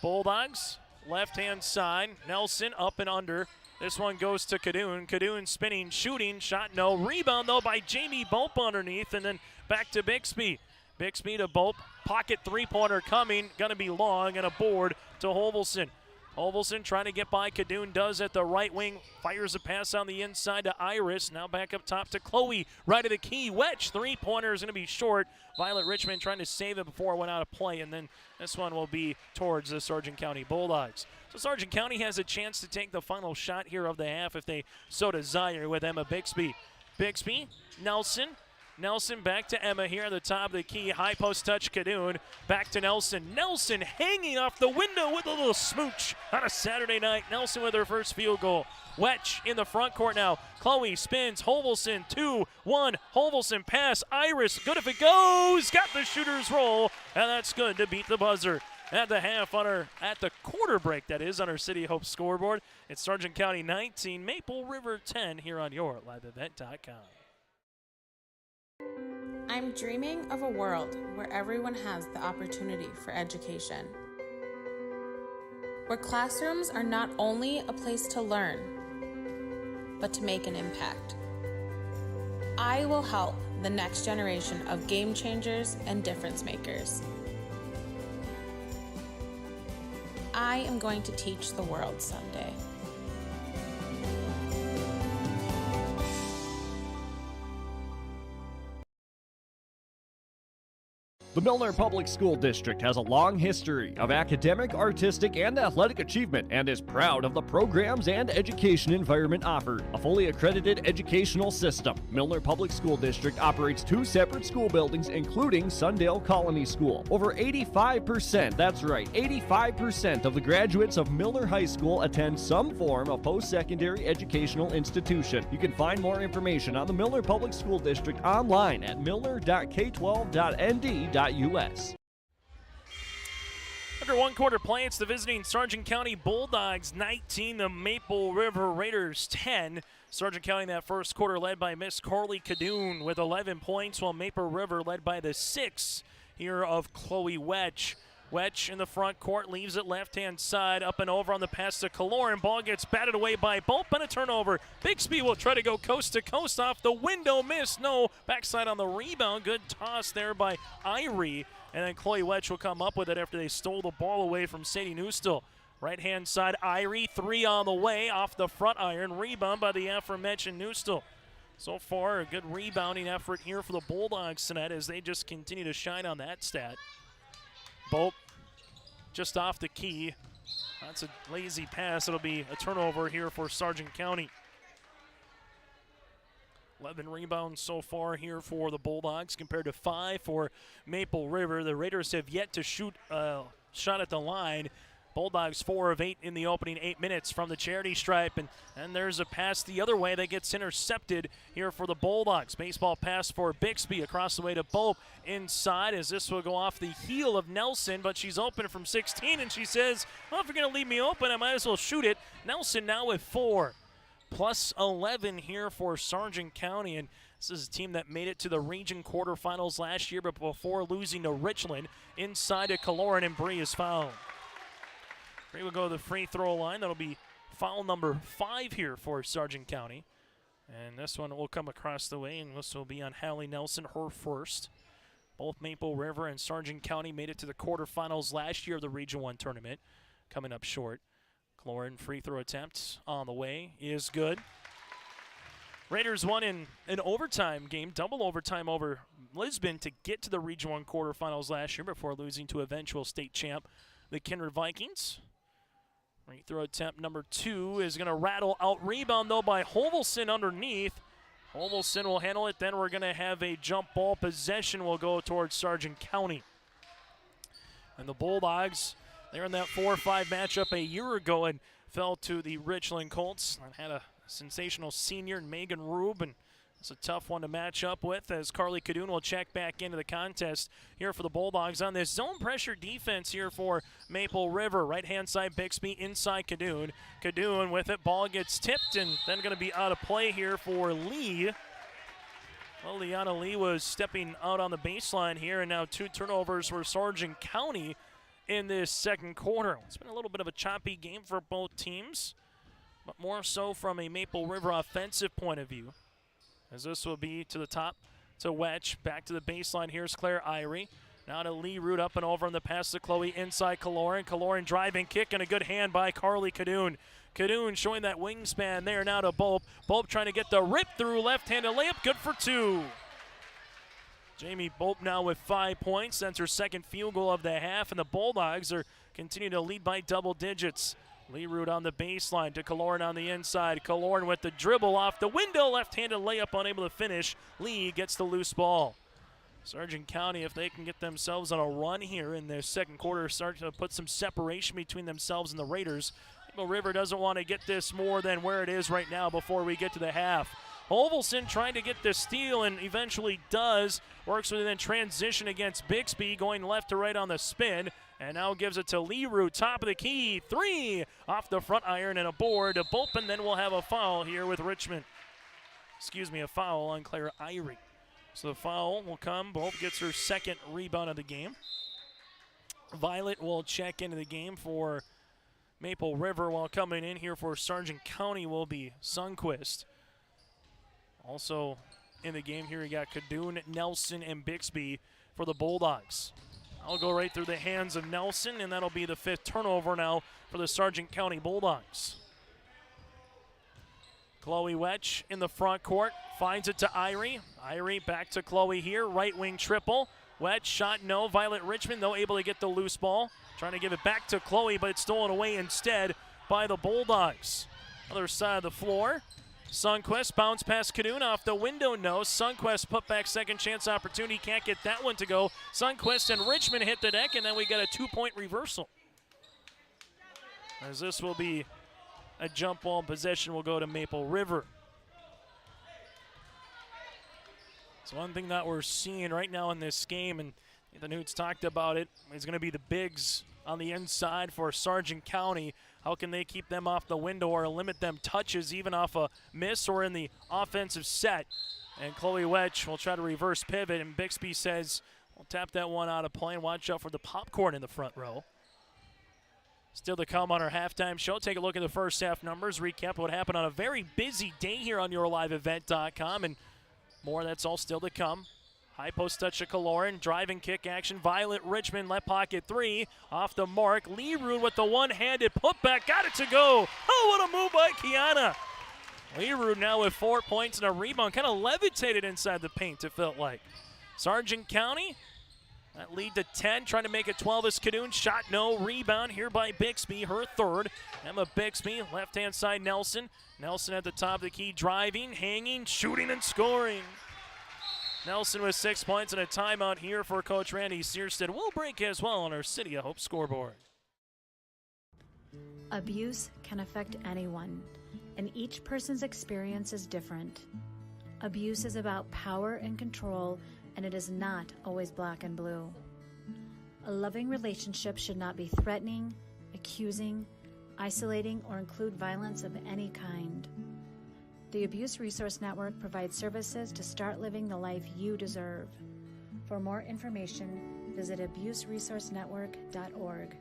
Bulldogs, left-hand side. Nelson up and under. This one goes to Cadoon. Cadoon spinning, shooting, shot no. Rebound, though, by Jamie Bope underneath, and then back to Bixby. Bixby to Bope. Pocket three-pointer coming. Going to be long, and a board to Hovelson. Hovelson trying to get by. Cadoon does at the right wing. Fires a pass on the inside to Iris. Now back up top to Chloe. Right of the key. Wedge. Three-pointer is going to be short. Violet Richmond trying to save it before it went out of play. And then this one will be towards the Sargent County Bulldogs. So Sargent County has a chance to take the final shot here of the half if they so desire with Emma Bixby. Bixby, Nelson. Nelson back to Emma here at the top of the key. High post touch, Cadoon. Back to Nelson. Nelson hanging off the window with a little smooch on a Saturday night. Nelson with her first field goal. Wetch in the front court now. Chloe spins. Hovelson 2-1. Hovelson pass. Iris, good if it goes. Got the shooter's roll, and that's good to beat the buzzer. At the half at the quarter break, that is, on our City Hope scoreboard. It's Sargent County 19, Maple River 10 here on your liveevent.com. I'm dreaming of a world where everyone has the opportunity for education. Where classrooms are not only a place to learn, but to make an impact. I will help the next generation of game changers and difference makers. I am going to teach the world someday. The Milner Public School District has a long history of academic, artistic, and athletic achievement and is proud of the programs and education environment offered. A fully accredited educational system, Milner Public School District operates 2 separate school buildings, including Sundale Colony School. Over 85%, that's right, 85% of the graduates of Milner High School attend some form of post-secondary educational institution. You can find more information on the Milner Public School District online at milner.k12.nd.us. After 1 quarter play, it's the visiting Sargent County Bulldogs 19, the Maple River Raiders 10. Sargent County in that first quarter led by Miss Carly Cadoon with 11 points, while Maple River led by the 6 here of Chloe Wedge. Wedge in the front court, leaves it left-hand side, up and over on the pass to Kaloran. Ball gets batted away by Bolt, and a turnover. Bixby will try to go coast to coast off the window, miss. No, backside on the rebound. Good toss there by Irie. And then Chloe Wedge will come up with it after they stole the ball away from Sadie Newstill. Right-hand side, Irie, 3 on the way, off the front iron. Rebound by the aforementioned Newstill. So far, a good rebounding effort here for the Bulldogs tonight as they just continue to shine on that stat. Bolt just off the key. That's a lazy pass. It'll be a turnover here for Sargent County. 11 rebounds so far here for the Bulldogs compared to 5 for Maple River. The Raiders have yet to shoot a shot at the line. Bulldogs 4 of 8 in the opening 8 minutes from the charity stripe, and there's a pass the other way that gets intercepted here for the Bulldogs. Baseball pass for Bixby across the way to Bope inside as this will go off the heel of Nelson, but she's open from 16, and she says, well, if you're going to leave me open, I might as well shoot it. Nelson now with 4. Plus 11 here for Sargent County, and this is a team that made it to the region quarterfinals last year, but before losing to Richland. Inside to Kaloran, and Bree is fouled. Bree will go to the free throw line. That'll be foul number 5 here for Sargent County. And this one will come across the way, and this will be on Hallie Nelson, her first. Both Maple River and Sargent County made it to the quarterfinals last year of the Region 1 tournament. Coming up short. Kaloran free throw attempt on the way is good. Raiders won in an overtime game, double overtime over Lisbon to get to the Region 1 quarterfinals last year before losing to eventual state champ, the Kindred Vikings. Free throw attempt number 2 is going to rattle out. Rebound, though, by Hovelson underneath. Hovelson will handle it. Then we're going to have a jump ball possession will go towards Sargent County. And the Bulldogs, they're in that 4-5 matchup a year ago and fell to the Richland Colts. And had a sensational senior, Megan Rube, and it's a tough one to match up with as Carly Cadoon will check back into the contest here for the Bulldogs on this zone pressure defense here for Maple River. Right-hand side, Bixby inside Cadoon. Cadoon with it, ball gets tipped and then going to be out of play here for Lee. Well, Liana Lee was stepping out on the baseline here, and now 2 turnovers for Sargent County in this second quarter. It's been a little bit of a choppy game for both teams, but more so from a Maple River offensive point of view. As this will be to the top to Wedge. Back to the baseline. Here's Claire Irie. Now to Lee Root up and over on the pass to Chloe inside Kaloran. Kaloran driving kick and a good hand by Carly Cadoon. Cadoon showing that wingspan there now to Bope. Bope trying to get the rip through left-handed layup. Good for 2. Jamie Bope now with 5 points. That's her second field goal of the half, and the Bulldogs are continuing to lead by double digits. Lee Root on the baseline to Kaloran on the inside. Kaloran with the dribble off the window. Left-handed layup unable to finish. Lee gets the loose ball. Sargent County, if they can get themselves on a run here in their second quarter, start to put some separation between themselves and the Raiders. Maple River doesn't want to get this more than where it is right now before we get to the half. Hovelson trying to get the steal and eventually does. Works with it in transition against Bixby, going left to right on the spin. And now gives it to Leroux, top of the key. 3 off the front iron and a board to Bope, and then we'll have a foul here with Richmond. A foul on Claire Irie. So the foul will come. Bope gets her second rebound of the game. Violet will check into the game for Maple River, while coming in here for Sargent County will be Sundquist. Also in the game here, you got Cadoon, Nelson, and Bixby for the Bulldogs. I'll go right through the hands of Nelson, and that'll be the 5th turnover now for the Sargent County Bulldogs. Chloe Wedge in the front court, finds it to Irie. Irie back to Chloe here, right wing triple. Wedge shot, no. Violet Richmond, though, able to get the loose ball. Trying to give it back to Chloe, but it's stolen away instead by the Bulldogs. Other side of the floor. Sundquist bounce past Cadoon off the window, no. Sundquist put back second chance opportunity, can't get that one to go. Sundquist and Richmond hit the deck, and then we got a 2-point reversal. As this will be a jump ball possession, will go to Maple River. So one thing that we're seeing right now in this game, and Ethan Hoots talked about it, is going to be the bigs on the inside for Sargent County. How can they keep them off the window or limit them touches even off a miss or in the offensive set? And Chloe Wedge will try to reverse pivot, and Bixby says, we'll tap that one out of play and watch out for the popcorn in the front row. Still to come on our halftime show. Take a look at the first half numbers, recap what happened on a very busy day here on YourLiveEvent.com, and more, that's all still to come. High post touch to Kaloran, driving kick action. Violet Richmond, left pocket three, off the mark. Leroux with the one-handed putback, got it to go. Oh, what a move by Kiana. Leroux now with 4 points and a rebound, kind of levitated inside the paint, it felt like. Sargent County, that lead to 10, trying to make it 12 as Cadoon. Shot, no. Rebound here by Bixby, her third. Emma Bixby, left-hand side Nelson. Nelson at the top of the key, driving, hanging, shooting, and scoring. Nelson with 6 points and a timeout here for Coach Randy Searstead. We'll break as well on our City of Hope scoreboard. Abuse can affect anyone, and each person's experience is different. Abuse is about power and control, and it is not always black and blue. A loving relationship should not be threatening, accusing, isolating, or include violence of any kind. The Abuse Resource Network provides services to start living the life you deserve. For more information, visit abuseresourcenetwork.org.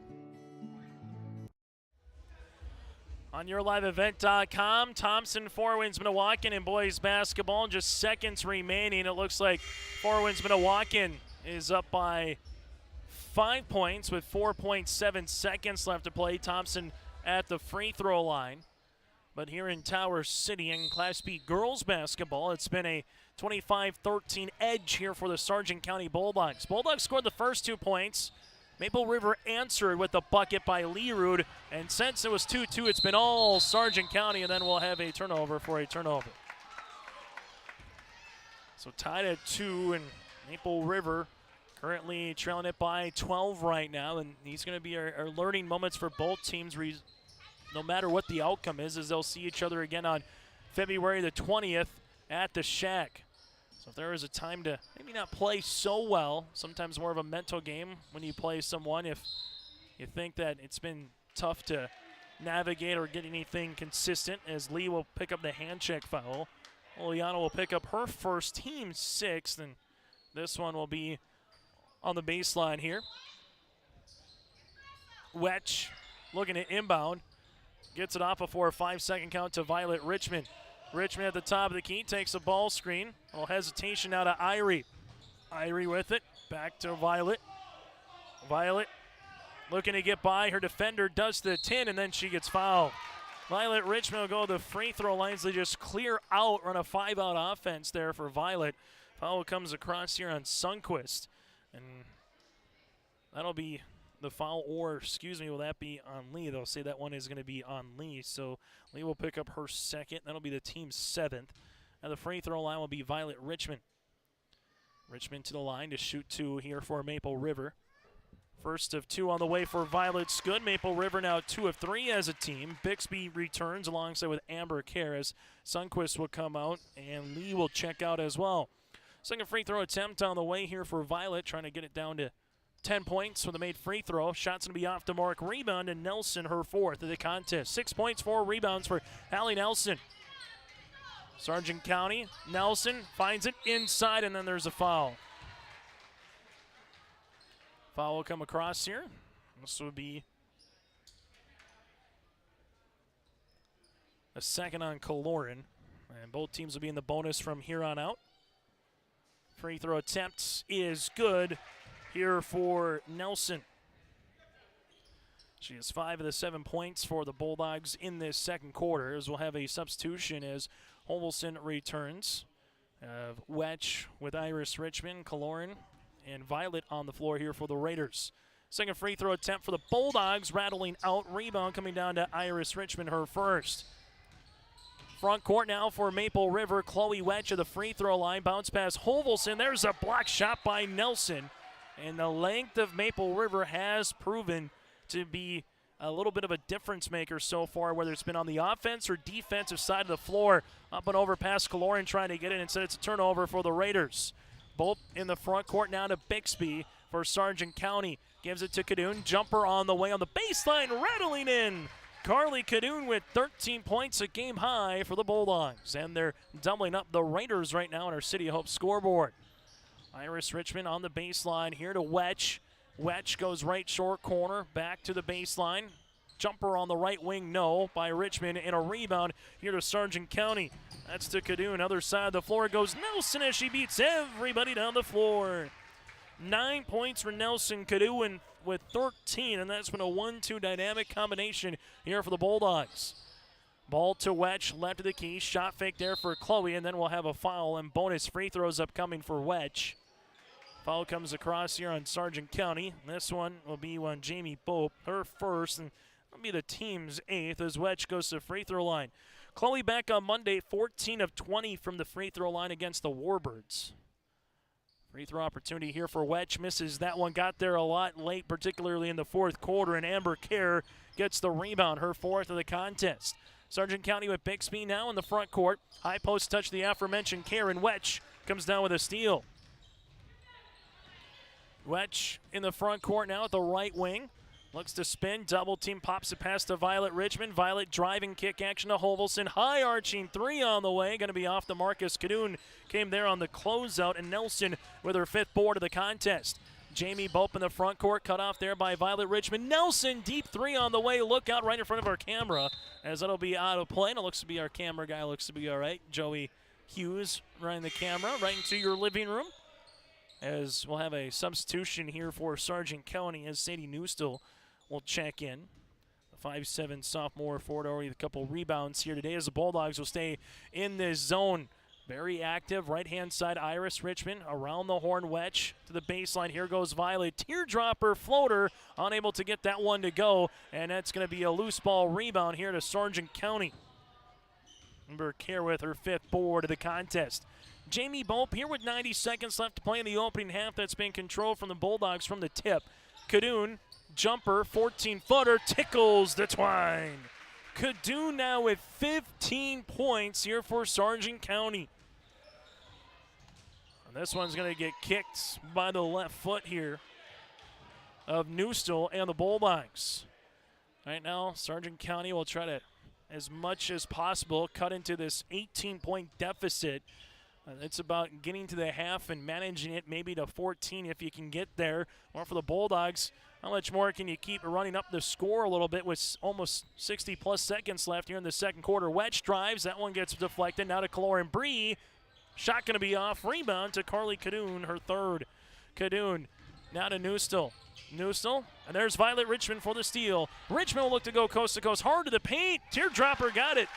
On YourLiveEvent.com, Thompson, Four Winds, Minnewacan in boys basketball. Just seconds remaining. It looks like Four Winds, Minnewacan is up by 5 points with 4.7 seconds left to play. Thompson at the free throw line. But here in Tower City in Class B girls basketball, it's been a 25-13 edge here for the Sargent County Bulldogs. Bulldogs scored the first 2 points. Maple River answered with a bucket by Leroux. And since it was 2-2, it's been all Sargent County, and then we'll have a turnover for a turnover. So tied at 2, and Maple River currently trailing it by 12 right now. And these going to be our learning moments for both teams, no matter what the outcome is, as they'll see each other again on February the 20th at the Shack. So if there is a time to maybe not play so well, sometimes more of a mental game when you play someone, if you think that it's been tough to navigate or get anything consistent, as Lee will pick up the hand check foul. Oliana will pick up her first, team 6th, and this one will be on the baseline here. Wetch looking at inbound. Gets it off before a 5-second count to Violet Richmond. Richmond at the top of the key, takes a ball screen. A little hesitation now to Irie. Irie with it, back to Violet. Violet looking to get by. Her defender does the 10, and then she gets fouled. Violet Richmond will go to the free throw lines. They just clear out, run a 5-out offense there for Violet. Foul comes across here on Sundquist. And that'll be the foul, or excuse me, will that be on Lee? They'll say that one is going to be on Lee. So Lee will pick up her second. That'll be the team's 7th. And the free throw line will be Violet Richmond. Richmond to the line to shoot 2 here for Maple River. First of 2 on the way for Violet's good. Maple River now 2 of 3 as a team. Bixby returns alongside with Amber Karras. Sundquist will come out, and Lee will check out as well. Second free throw attempt on the way here for Violet, trying to get it down to 10 points for the made free throw. Shot's going to be off the mark. Rebound, and Nelson, her 4th of the contest. 6 points, 4 rebounds for Allie Nelson. Sargent County, Nelson finds it inside, and then there's a foul. Foul will come across here. This would be a second on Kaloran. And both teams will be in the bonus from here on out. Free throw attempt is good here for Nelson. She has 5 of the 7 points for the Bulldogs in this second quarter, as we'll have a substitution as Hovelson returns. Wetch with Iris Richmond, Kaloran and Violet on the floor here for the Raiders. Second free throw attempt for the Bulldogs, rattling out. Rebound coming down to Iris Richmond, her first. Front court now for Maple River. Chloe Wedge at the free throw line. Bounce pass Hovelson. There's a block shot by Nelson. And the length of Maple River has proven to be a little bit of a difference maker so far, whether it's been on the offense or defensive side of the floor. Up and over past Kaloran trying to get it. Instead, it's a turnover for the Raiders. Both in the front court now to Bixby for Sargent County. Gives it to Cadoon. Jumper on the way on the baseline, rattling in. Carly Cadoon with 13 points, a game high for the Bulldogs. And they're doubling up the Raiders right now on our City of Hope scoreboard. Iris Richmond on the baseline here to Wedge. Wedge goes right short corner, back to the baseline. Jumper on the right wing, no, by Richmond, and a rebound here to Sargent County. That's to Cadoon. Other side of the floor goes Nelson as she beats everybody down the floor. 9 points for Nelson. Cadoon with 13, and that's been a 1-2 dynamic combination here for the Bulldogs. Ball to Wedge, left of the key. Shot fake there for Chloe, and then we'll have a foul and bonus free throws upcoming for Wedge. Foul comes across here on Sargent County. This one will be on Jamie Bope, her first, and that'll be the team's 8th as Wedge goes to the free throw line. Chloe back on Monday, 14 of 20 from the free throw line against the Warbirds. Free throw opportunity here for Wedge. Misses that one. Got there a lot late, particularly in the fourth quarter, and Amber Kerr gets the rebound, her 4th of the contest. Sargent County with Bixby now in the front court. High post touch the aforementioned Kerr, and Wedge comes down with a steal. Wedge in the front court now at the right wing. Looks to spin, double team, pops it past to Violet Richmond. Violet driving kick action to Hovelson. High arching three on the way. Going to be off the Marcus Cadoon came there on the closeout, and Nelson with her 5th board of the contest. Jamie Bope in the front court, cut off there by Violet Richmond. Nelson, deep 3 on the way. Look out right in front of our camera as that'll be out of play. And it looks to be our camera guy, looks to be all right. Joey Hughes running the camera right into your living room. As we'll have a substitution here for Sargent County as Sadie Newstill will check in. The 5'7" sophomore forward already with a couple rebounds here today as the Bulldogs will stay in this zone. Very active, right-hand side, Iris Richmond around the horn. Wedge to the baseline. Here goes Violet. Teardropper floater, unable to get that one to go, and that's going to be a loose ball rebound here to Sargent County. Amber Kerr with her 5th board of the contest. Jamie Bope here with 90 seconds left to play in the opening half. That's been controlled from the Bulldogs from the tip. Cadoon, jumper, 14-footer, tickles the twine. Cadoon now with 15 points here for Sargent County. And this one's going to get kicked by the left foot here of Newstill and the Bulldogs. Right now, Sargent County will try to, as much as possible, cut into this 18-point deficit. It's about getting to the half and managing it maybe to 14 if you can get there. Or for the Bulldogs, how much more can you keep running up the score a little bit with almost 60-plus seconds left here in the second quarter? Wedge drives. That one gets deflected. Now to Kaloran Bree. Shot going to be off. Rebound to Carly Cadoon, her 3rd. Cadoon now to Newstill. Newstill, and there's Violet Richmond for the steal. Richmond will look to go coast to coast. Hard to the paint. Teardropper got it.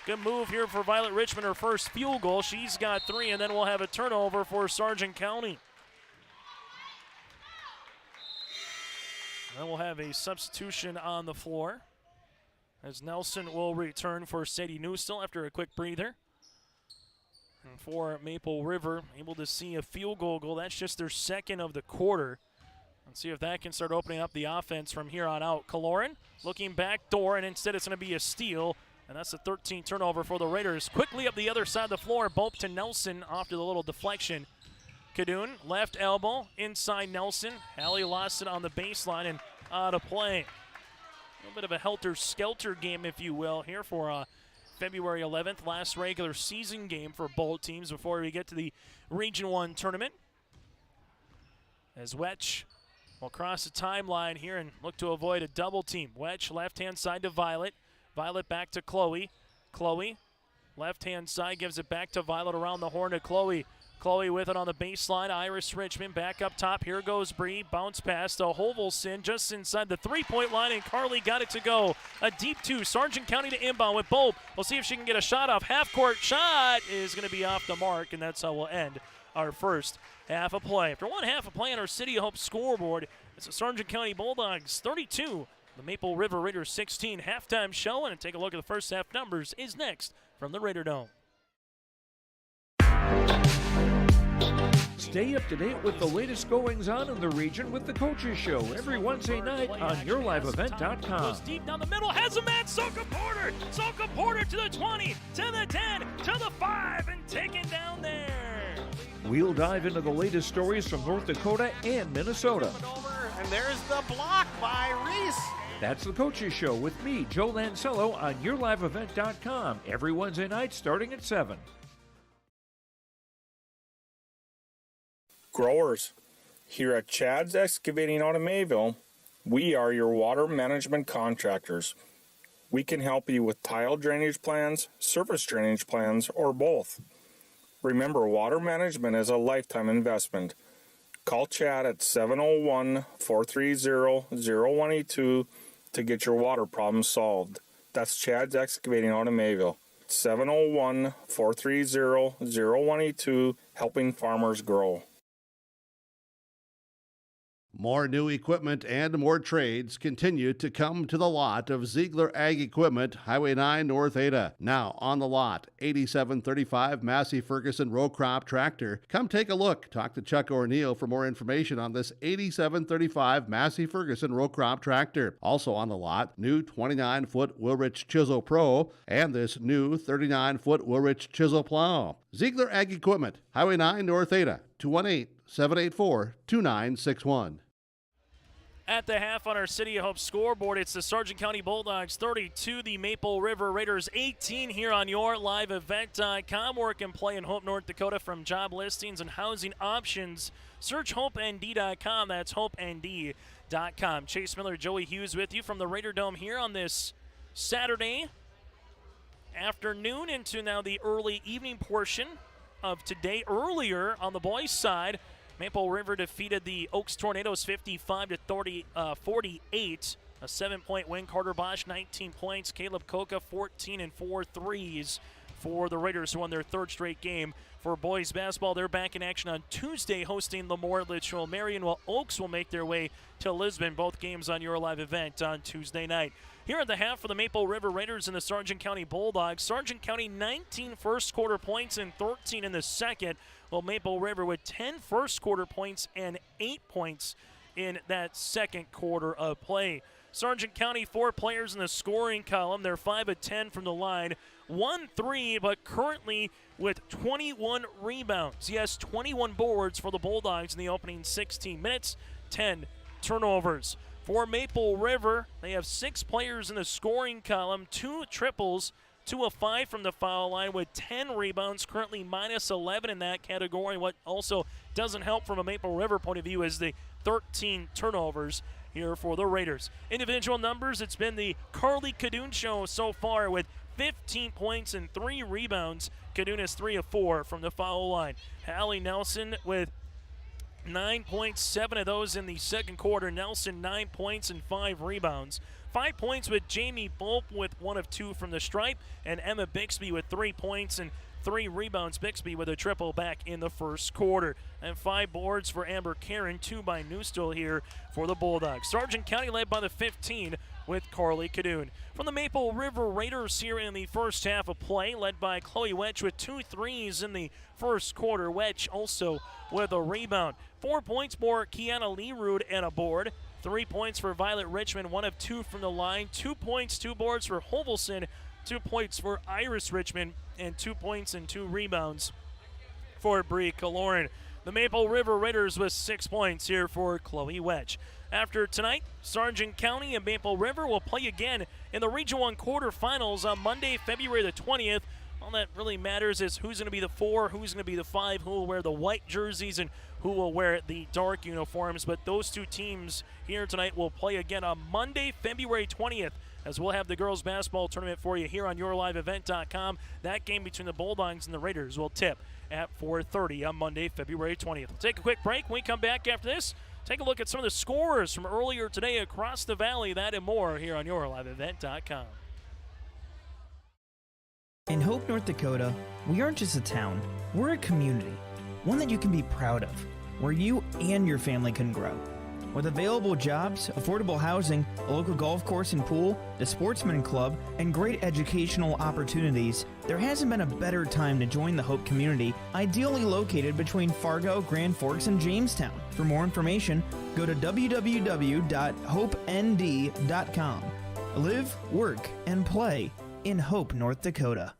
Good move here for Violet Richmond, her first field goal. She's got 3, and then we'll have a turnover for Sargent County. Then we'll have a substitution on the floor as Nelson will return for Sadie Newstill after a quick breather. And for Maple River, able to see a field goal. That's just their 2nd of the quarter. Let's see if that can start opening up the offense from here on out. Kaloran looking back door, and instead it's going to be a steal. And that's a 13 turnover for the Raiders. Quickly up the other side of the floor, Bope to Nelson after the little deflection. Cadoon, left elbow, inside Nelson. Allie lost it on the baseline and out of play. A little bit of a helter-skelter game, if you will, here for February 11th, last regular season game for both teams before we get to the Region 1 tournament. As Wedge will cross the timeline here and look to avoid a double team. Wedge, left-hand side to Violet. Violet back to Chloe. Chloe, left-hand side, gives it back to Violet around the horn to Chloe. Chloe with it on the baseline. Iris Richmond back up top. Here goes Bree. Bounce pass to Hovelson just inside the 3-point line, and Carly got it to go. A deep 2. Sargent County to inbound with Bope. We'll see if she can get a shot off. Half-court shot is going to be off the mark, and that's how we'll end our first half of play. After one half of play on our City of Hope scoreboard, it's the Sargent County Bulldogs 32, the Maple River Raiders 16 halftime show. And take a look at the first half numbers is next from the Raider Dome. Stay up to date with the latest goings-on in the region with the Coaches Show every Wednesday night on YourLiveEvent.com. Goes deep down the middle, has a man, Soka Porter! Soka Porter to the 20, to the 10, to the 5, and taken down there. We'll dive into the latest stories from North Dakota and Minnesota. And there's the block by Reese. That's the Coaches Show with me, Joe Lancello, on YourLiveEvent.com every Wednesday night starting at 7. Growers, here at Chad's Excavating out of Mayville, we are your water management contractors. We can help you with tile drainage plans, surface drainage plans, or both. Remember, water management is a lifetime investment. Call Chad at 701-430-0182 to get your water problems solved. That's Chad's Excavating out of Mayville. 701-430-0182, helping farmers grow. More new equipment and more trades continue to come to the lot of Ziegler Ag Equipment, Highway 9 North Ada. Now on the lot, 8735 Massey Ferguson row crop tractor. Come take a look. Talk to Chuck O'Neill for more information on this 8735 Massey Ferguson row crop tractor. Also on the lot, new 29-foot Wilrich Chisel Pro and this new 39-foot Wilrich Chisel Plow. Ziegler Ag Equipment, Highway 9 North Ada, 218-784-2961. At the half on our City of Hope scoreboard, it's the Sargent County Bulldogs 32, the Maple River Raiders 18 here on YourLiveEvent.com. Work and play in Hope, North Dakota from job listings and housing options. Search HopeND.com. That's HopeND.com. Chase Miller, Joey Hughes with you from the Raider Dome here on this Saturday afternoon into now the early evening portion of today. Earlier on the boys' side, Maple River defeated the Oaks Tornadoes 55-48. A 7-point win. Carter Bosch, 19 points. Caleb Koka, 14 and 4 threes for the Raiders, who won their third straight game. For boys basketball, they're back in action on Tuesday, hosting Lemoore Litchfield Marion, while Oaks will make their way to Lisbon. Both games on your live event on Tuesday night. Here at the half for the Maple River Raiders and the Sargent County Bulldogs. Sargent County 19 first quarter points and 13 in the second, while Maple River with 10 first quarter points and 8 points in that second quarter of play. Sargent County, 4 players in the scoring column. They're 5 of 10 from the line. 1-3, but currently with 21 rebounds. Yes, 21 boards for the Bulldogs in the opening 16 minutes. 10 turnovers. For Maple River, they have 6 players in the scoring column, 2 triples, 2 of 5 from the foul line with 10 rebounds, currently minus 11 in that category. What also doesn't help from a Maple River point of view is the 13 turnovers here for the Raiders. Individual numbers, it's been the Carly Cadoon show so far with 15 points and 3 rebounds. Cadoon is 3 of 4 from the foul line. Hallie Nelson with 9 points, 7 of those in the second quarter. Nelson, 9 points and 5 rebounds. 5 points with Jamie Bolp with 1 of 2 from the stripe, and Emma Bixby with 3 points and 3 rebounds. Bixby with a triple back in the first quarter. And 5 boards for Amber Karen, 2 by Newstill here for the Bulldogs. Sargent County led by the 15 with Carly Cadoon. From the Maple River Raiders here in the first half of play, led by Chloe Wetch with 2 threes in the first quarter. Wetch also with a rebound. 4 points for Kiana Leerud and a board. 3 points for Violet Richmond, 1 of 2 from the line. 2 points, 2 boards for Hovelson. 2 points for Iris Richmond, and 2 points and 2 rebounds for Bree Kaloran. The Maple River Raiders with 6 points here for Chloe Wedge. After tonight, Sargent County and Maple River will play again in the Region 1 quarterfinals on Monday, February the 20th. All that really matters is who's going to be the 4, who's going to be the 5, who will wear the white jerseys, and who will wear the dark uniforms. But those 2 teams here tonight will play again on Monday, February 20th, as we'll have the girls basketball tournament for you here on YourLiveEvent.com. That game between the Bulldogs and the Raiders will tip at 4:30 on Monday, February 20th. We'll take a quick break. When we come back after this, take a look at some of the scores from earlier today across the valley. That and more here on YourLiveEvent.com. In Hope, North Dakota, we aren't just a town, we're a community. one that you can be proud of, where you and your family can grow. With available jobs, affordable housing, a local golf course and pool, the Sportsman Club, and great educational opportunities, there hasn't been a better time to join the Hope community, ideally located between Fargo, Grand Forks, and Jamestown. For more information, go to www.hopend.com. Live, work, and play in Hope, North Dakota.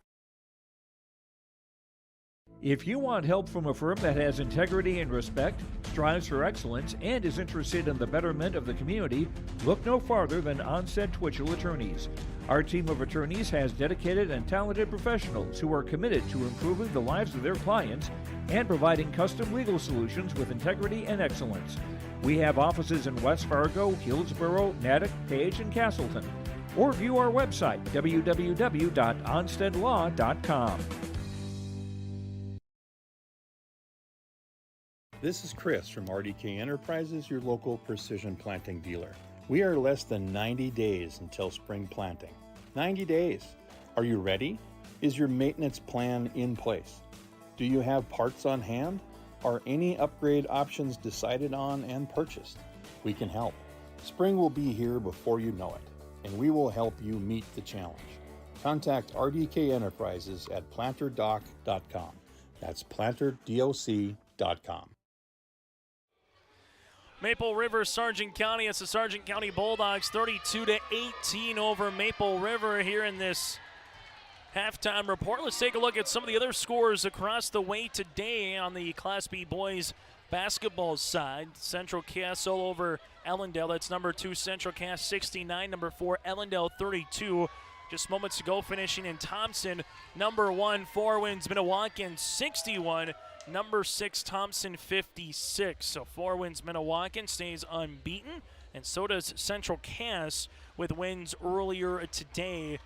If you want help from a firm that has integrity and respect, strives for excellence, and is interested in the betterment of the community, look no farther than Onstead Twitchell Attorneys. Our team of attorneys has dedicated and talented professionals who are committed to improving the lives of their clients and providing custom legal solutions with integrity and excellence. We have offices in West Fargo, Hillsborough, Natick, Page, and Castleton. Or view our website, www.onsteadlaw.com. This is Chris from RDK Enterprises, your local precision planting dealer. We are less than 90 days until spring planting. 90 days. Are you ready? Is your maintenance plan in place? Do you have parts on hand? Are any upgrade options decided on and purchased? We can help. Spring will be here before you know it, and we will help you meet the challenge. Contact RDK Enterprises at planterdoc.com. That's planterdoc.com. Maple River, Sargent County. It's the Sargent County Bulldogs 32-18 over Maple River here in this halftime report. Let's take a look at some of the other scores across the way today on the Class B boys basketball side. Central Cass all over Ellendale. That's number 2 Central Cass 69, number 4 Ellendale 32. Just moments ago finishing in Thompson, number 1 Four Winds Minnewacan 61. Number 6, Thompson, 56. So Four Winds Minnewacan stays unbeaten, and so does Central Cass with wins earlier today.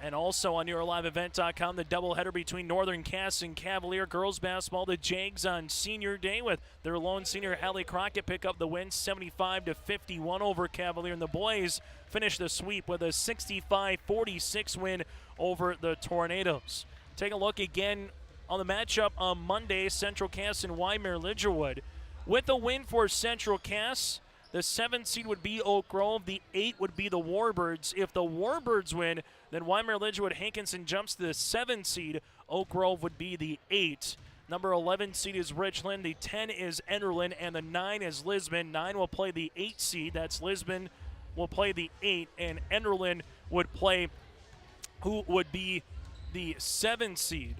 And also on YourLiveEvent.com, the doubleheader between Northern Cass and Cavalier girls basketball. The Jags on Senior Day with their lone senior Hallie Crockett pick up the win, 75-51 over Cavalier. And the boys finish the sweep with a 65-46 win over the Tornadoes. Take a look again on the matchup on Monday, Central Cass and Wymer-Lidgerwood. With a win for Central Cass, the 7th seed would be Oak Grove. The 8 would be the Warbirds. If the Warbirds win, then Wymer-Lidgerwood Hankinson jumps to the 7th seed. Oak Grove would be the 8. Number 11 seed is Richland. The 10 is Enderlin, and the 9 is Lisbon. 9 will play the 8 seed. That's Lisbon will play the 8, and Enderlin would play who would be the 7 seed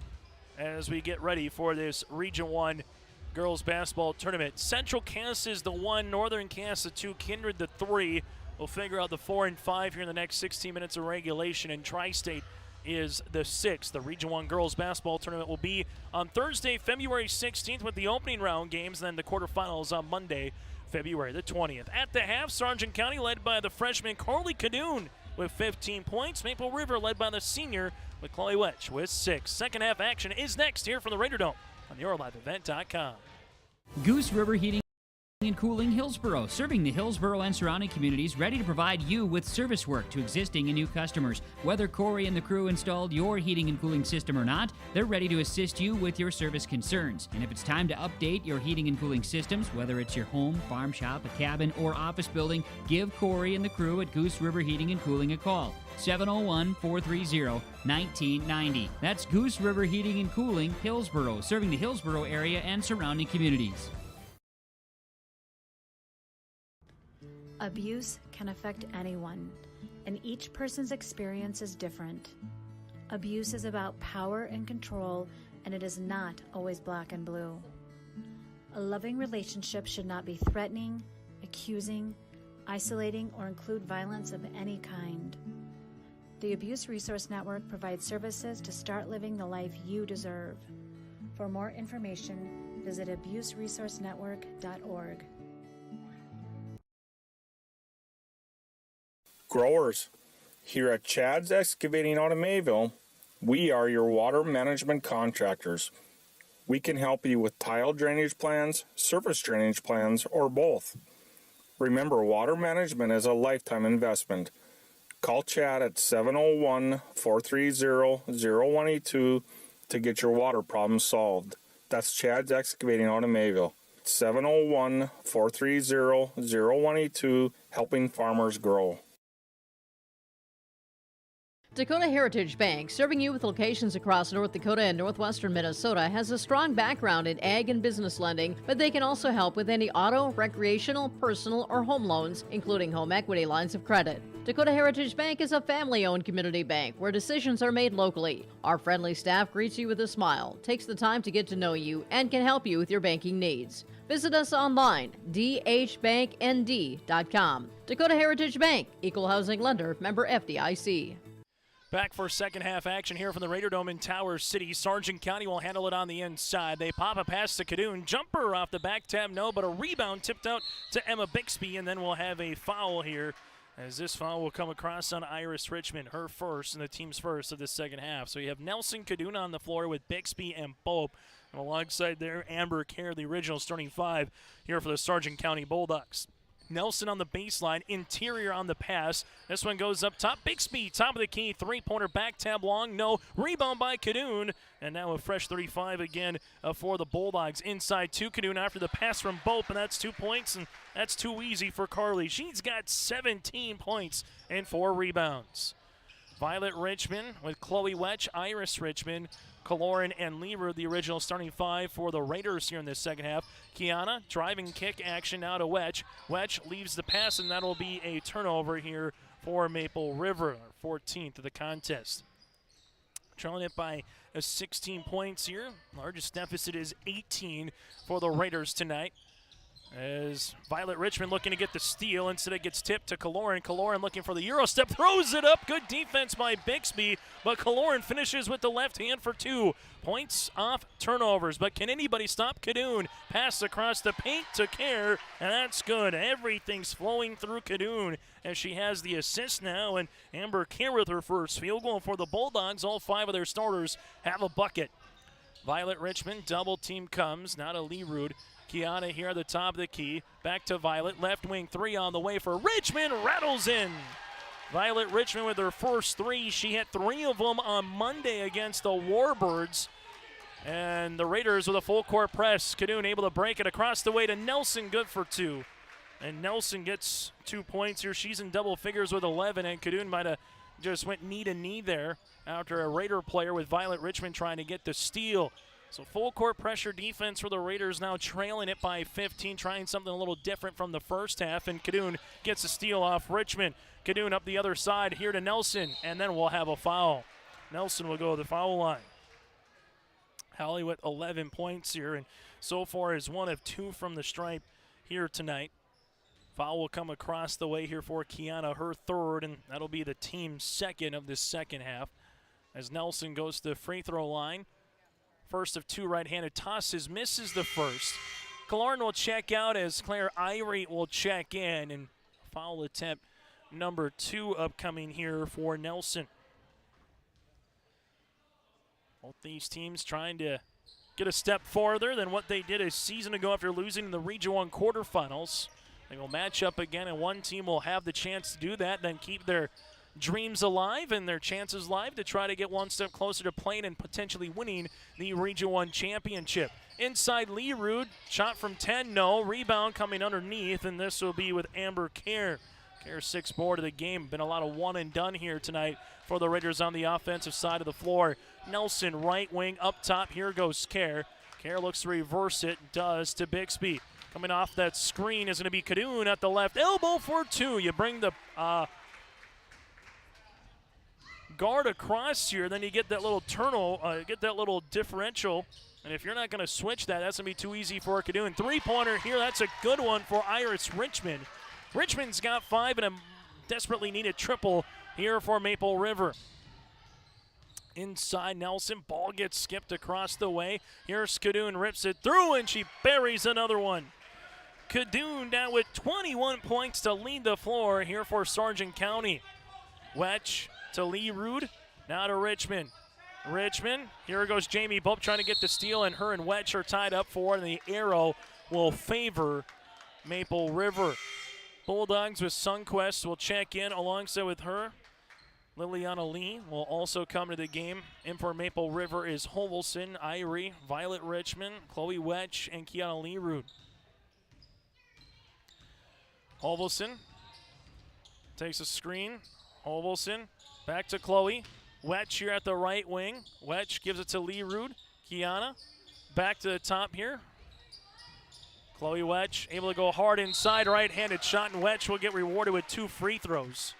as we get ready for this Region 1 girls basketball tournament. Central Cass is the 1, Northern Cass the 2, Kindred the 3. We'll figure out the 4 and 5 here in the next 16 minutes of regulation, and Tri-State is the 6th. The Region 1 girls basketball tournament will be on Thursday, February 16th with the opening round games, then the quarterfinals on Monday, February the 20th. At the half, Sargent County led by the freshman Carly Cadoon with 15 points. Maple River led by the senior with Chloe Wedge with 6. Second half action is next here from the Raider Dome on YourLiveEvent.com. Goose River Heating and Cooling Hillsborough, serving the Hillsborough and surrounding communities, ready to provide you with service work to existing and new customers. Whether Corey and the crew installed your heating and cooling system or not, they're ready to assist you with your service concerns. And if it's time to update your heating and cooling systems, whether it's your home, farm shop, a cabin, or office building, give Corey and the crew at Goose River Heating and Cooling a call. 701-430-1990. That's Goose River Heating and Cooling, Hillsborough, serving the Hillsborough area and surrounding communities. Abuse can affect anyone, and each person's experience is different. Abuse is about power and control, and it is not always black and blue. A loving relationship should not be threatening, accusing, isolating, or include violence of any kind. The Abuse Resource Network provides services to start living the life you deserve. For more information, visit abuseresourcenetwork.org. Growers, here at Chad's Excavating out of Mayville, we are your water management contractors. We can help you with tile drainage plans, surface drainage plans, or both. Remember, water management is a lifetime investment. Call Chad at 701-430-0182 to get your water problem solved. That's Chad's Excavating out of Mayville. 701-430-0182, helping farmers grow. Dakota Heritage Bank, serving you with locations across North Dakota and northwestern Minnesota, has a strong background in ag and business lending, but they can also help with any auto, recreational, personal, or home loans, including home equity lines of credit. Dakota Heritage Bank is a family-owned community bank where decisions are made locally. Our friendly staff greets you with a smile, takes the time to get to know you, and can help you with your banking needs. Visit us online, dhbanknd.com. Dakota Heritage Bank, equal housing lender, member FDIC. Back for second half action here from the Raider Dome in Tower City. Sargent County will handle it on the inside. They pop a pass to Cadoon. Jumper off the back tab, no, but a rebound tipped out to Emma Bixby, and then we'll have a foul here, as this foul will come across on Iris Richmond, her first and the team's first of the second half. So you have Nelson Cadoon on the floor with Bixby and Pope, and alongside there, Amber Kerr, the original starting five here for the Sargent County Bulldogs. Nelson on the baseline, interior on the pass. This one goes up top. Bixby, top of the key, three-pointer back tab long, no. Rebound by Cadoon, and now a fresh 35 again for the Bulldogs. Inside to Cadoon after the pass from Bope, and that's 2 points, and that's too easy for Carly. She's got 17 points and 4 rebounds. Violet Richmond with Chloe Wetch, Iris Richmond, Kaloran and Lever, the original starting five for the Raiders here in this second half. Kiana, driving kick action now to Wetch. Wetch leaves the pass, and that'll be a turnover here for Maple River, 14th of the contest. Trailing it by 16 points here. Largest deficit is 18 for the Raiders tonight. As Violet Richmond looking to get the steal, instead it gets tipped to Kaloran. Kaloran looking for the Euro step, throws it up. Good defense by Bixby, but Kaloran finishes with the left hand for 2 points off turnovers. But can anybody stop Cadoon? Pass across the paint to Kerr, and that's good. Everything's flowing through Cadoon as she has the assist now, and Amber Kerr with her first field goal for the Bulldogs. All 5 of their starters have a bucket. Violet Richmond, double team comes, now to Leerud. Kiana here at the top of the key. Back to Violet. Left wing 3 on the way for Richmond. Rattles in. Violet Richmond with her first 3. She hit 3 of them on Monday against the Warbirds. And the Raiders with a full court press. Cadoon able to break it across the way to Nelson. Good for 2. And Nelson gets 2 points here. She's in double figures with 11. And Cadoon might have just went knee to knee there after a Raider player with Violet Richmond trying to get the steal. So full court pressure defense for the Raiders, now trailing it by 15, trying something a little different from the first half, and Cadoon gets a steal off Richmond. Cadoon up the other side here to Nelson, and then we'll have a foul. Nelson will go to the foul line. Hallie with 11 points here, and so far is 1 of 2 from the stripe here tonight. Foul will come across the way here for Kiana, her third, and that'll be the team's second of this second half. As Nelson goes to the free throw line. First of 2 right-handed tosses, misses the first. Klarn will check out as Claire Irie will check in, and foul attempt number 2 upcoming here for Nelson. Both these teams trying to get a step farther than what they did a season ago after losing in the Region 1 quarterfinals. They will match up again, and one team will have the chance to do that, then keep their dreams alive and their chances live to try to get one step closer to playing and potentially winning the Region 1 championship. Inside Leerud, shot from 10, no. Rebound coming underneath, and this will be with Amber Kerr. Kerr's 6th board of the game. Been a lot of one and done here tonight for the Raiders on the offensive side of the floor. Nelson right wing up top. Here goes Kerr. Kerr looks to reverse it, does to Bixby. Coming off that screen is going to be Cadoon at the left elbow for 2. You bring the guard across here, then you get that little get that little differential, and if you're not going to switch that, that's going to be too easy for Cadoon. 3-pointer here, that's a good one for Iris Richmond. Richmond's got 5 and a desperately needed triple here for Maple River. Inside Nelson, ball gets skipped across the way. Here's Cadoon, rips it through, and she buries another one. Cadoon down with 21 points to lead the floor here for Sargent County. Wetch to Leerud, now to Richmond. Richmond, here goes Jamie Bope trying to get the steal, and her and Wetch are tied up for it, and the arrow will favor Maple River. Bulldogs with Sunquest will check in alongside with her. Liliana Lee will also come to the game. In for Maple River is Hovelson, Irie, Violet Richmond, Chloe Wetch, and Kiana Leerud. Hovelson takes a screen. Hovelson back to Chloe. Wetch here at the right wing. Wetch gives it to Leerud. Kiana back to the top here. Chloe Wetch able to go hard inside, right-handed shot, and Wetch will get rewarded with 2 free throws.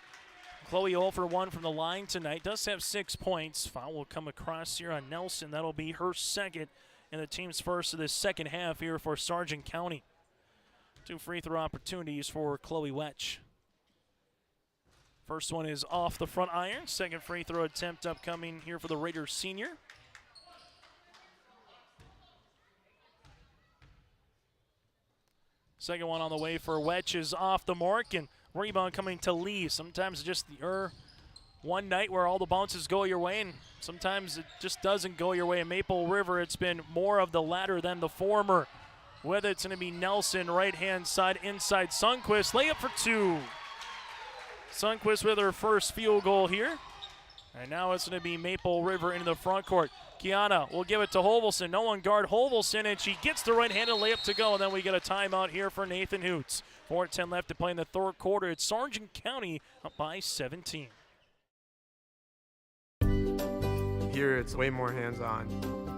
Chloe 0 for 1 from the line tonight. Does have 6 points. Foul will come across here on Nelson. That'll be her second and the team's first of the second half here for Sargent County. 2 free throw opportunities for Chloe Wetch. First one is off the front iron. Second free throw attempt upcoming here for the Raiders senior. Second one on the way for Wetch is off the mark, and rebound coming to Lee. Sometimes just one night where all the bounces go your way, and sometimes it just doesn't go your way. In Maple River, it's been more of the latter than the former. With it's going to be Nelson, right-hand side, inside Sundquist. Layup for 2. Sundquist with her first field goal here. And now it's going to be Maple River into the front court. Kiana will give it to Hovelson. No one guard Hovelson, and she gets the right-handed layup to go. And then we get a timeout here for Nathan Hoots. 4:10 left to play in the third quarter. It's Sargent County up by 17. Here it's way more hands-on.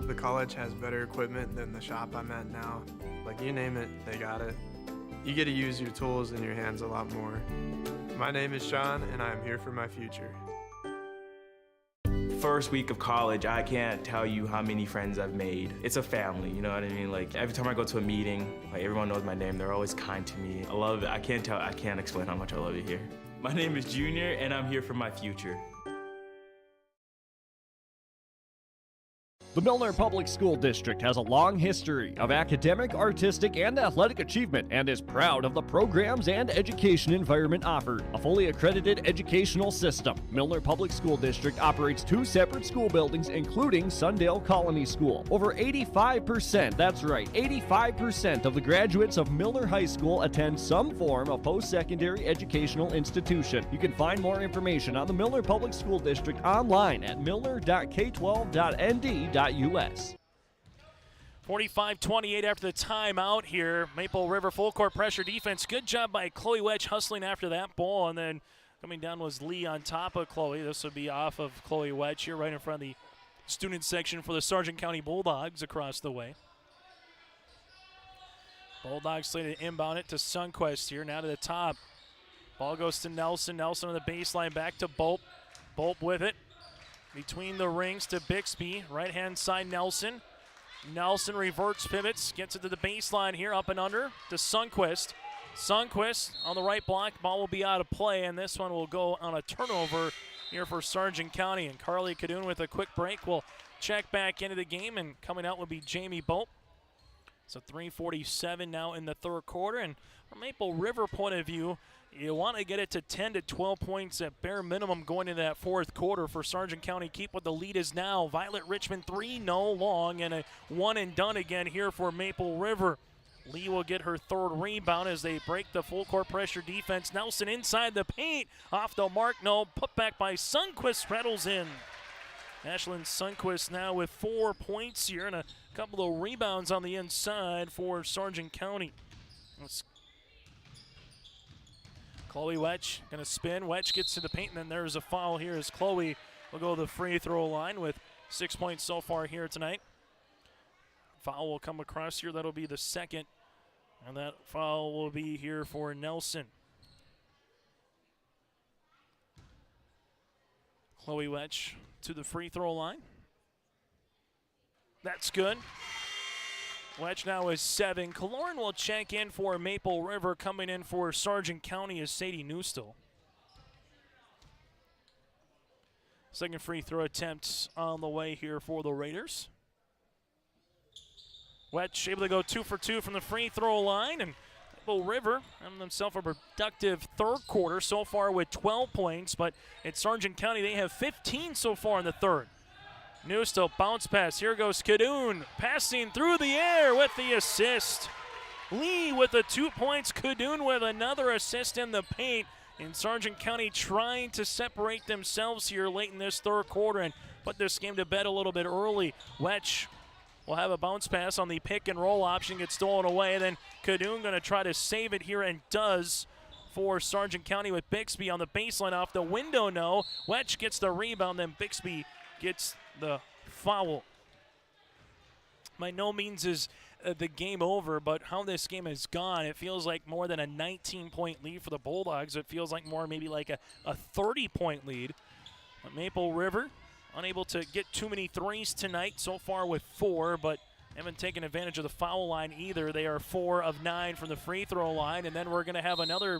The college has better equipment than the shop I'm at now. Like, you name it, they got it. You get to use your tools and your hands a lot more. My name is Sean, and I am here for my future. First week of college, I can't tell you how many friends I've made. It's a family, you know what I mean? Like, every time I go to a meeting, like, everyone knows my name. They're always kind to me. I love it. I can't explain how much I love it here. My name is Junior, and I'm here for my future. The Milner Public School District has a long history of academic, artistic, and athletic achievement and is proud of the programs and education environment offered. A fully accredited educational system, Milner Public School District operates 2 separate school buildings, including Sundale Colony School. Over 85%, that's right, 85% of the graduates of Milner High School attend some form of post-secondary educational institution. You can find more information on the Milner Public School District online at milner.k12.nd.us. 45-28 after the timeout here. Maple River full court pressure defense. Good job by Chloe Wetch hustling after that ball, and then coming down was Lee on top of Chloe. This would be off of Chloe Wetch here right in front of the student section for the Sargent County Bulldogs across the way. Bulldogs slated to inbound it to Sundquist here, now to the top. Ball goes to Nelson. Nelson on the baseline, back to Bolt. Bolt with it. Between the rings to Bixby, right-hand side Nelson. Nelson reverts, pivots, gets it to the baseline here, up and under to Sundquist. Sundquist on the right block, ball will be out of play, and this one will go on a turnover here for Sargent County. And Carly Cadoon with a quick break will check back into the game, and coming out will be Jamie Bolt. So 3:47 now in the third quarter, and from Maple River point of view, you want to get it to 10 to 12 points at bare minimum going into that fourth quarter for Sargent County. Keep what the lead is now. Violet Richmond 3, no long, and a one and done again here for Maple River. Lee will get her third rebound as they break the full court pressure defense. Nelson inside the paint, off the mark, no. Put back by Sundquist, rattles in. Ashlyn Sundquist now with 4 points here and a couple of rebounds on the inside for Sargent County. Chloe Wetch going to spin. Wetch gets to the paint, and then there's a foul here as Chloe will go to the free throw line with 6 points so far here tonight. Foul will come across here. That'll be the second, and that foul will be here for Nelson. Chloe Wetch to the free throw line. That's good. Wetch now is 7. Kaloran will check in for Maple River. Coming in for Sargent County is Sadie Newstill. Second free throw attempt on the way here for the Raiders. Wetch able to go 2 for 2 from the free throw line, and Maple River having themselves a productive third quarter so far with 12 points, but at Sargent County they have 15 so far in the third. Newstill bounce pass. Here goes Cadoon passing through the air with the assist. Lee with the 2 points. Cadoon with another assist in the paint. And Sargent County trying to separate themselves here late in this third quarter and put this game to bed a little bit early. Wetch will have a bounce pass on the pick and roll option, gets stolen away. Then Cadoon going to try to save it here and does for Sargent County with Bixby on the baseline off the window. No, Wetch gets the rebound, then Bixby gets the foul. By no means is the game over, but how this game has gone, it feels like more than a 19-point lead for the Bulldogs. It feels like more maybe like a 30-point lead. But Maple River unable to get too many threes tonight, so far with 4, but haven't taken advantage of the foul line either. They are 4 of 9 from the free throw line, and then we're going to have another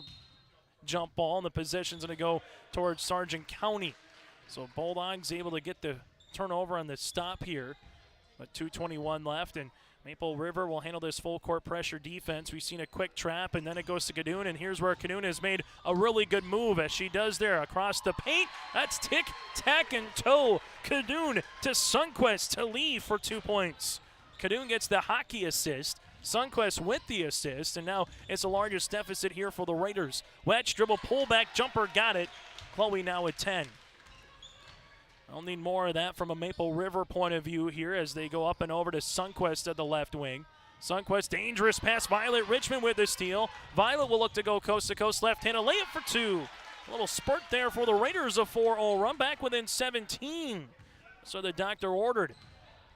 jump ball, and the possession's going to go towards Sargent County. So Bulldogs able to get the turnover on the stop here, but 2:21 left, and Maple River will handle this full court pressure defense. We've seen a quick trap, and then it goes to Cadoon, and here's where Cadoon has made a really good move as she does there across the paint. That's tick, tack, and toe. Cadoon to Sundquist to lead for 2 points. Cadoon gets the hockey assist. Sundquist with the assist, and now it's the largest deficit here for the Raiders. Wedge dribble, pullback, jumper, got it. Chloe now with 10. I'll need more of that from a Maple River point of view here as they go up and over to Sundquist at the left wing. Sundquist, dangerous pass. Violet Richmond with the steal. Violet will look to go coast to coast, left-handed layup for 2. A little spurt there for the Raiders, a 4-0 run back within 17. So the doctor ordered.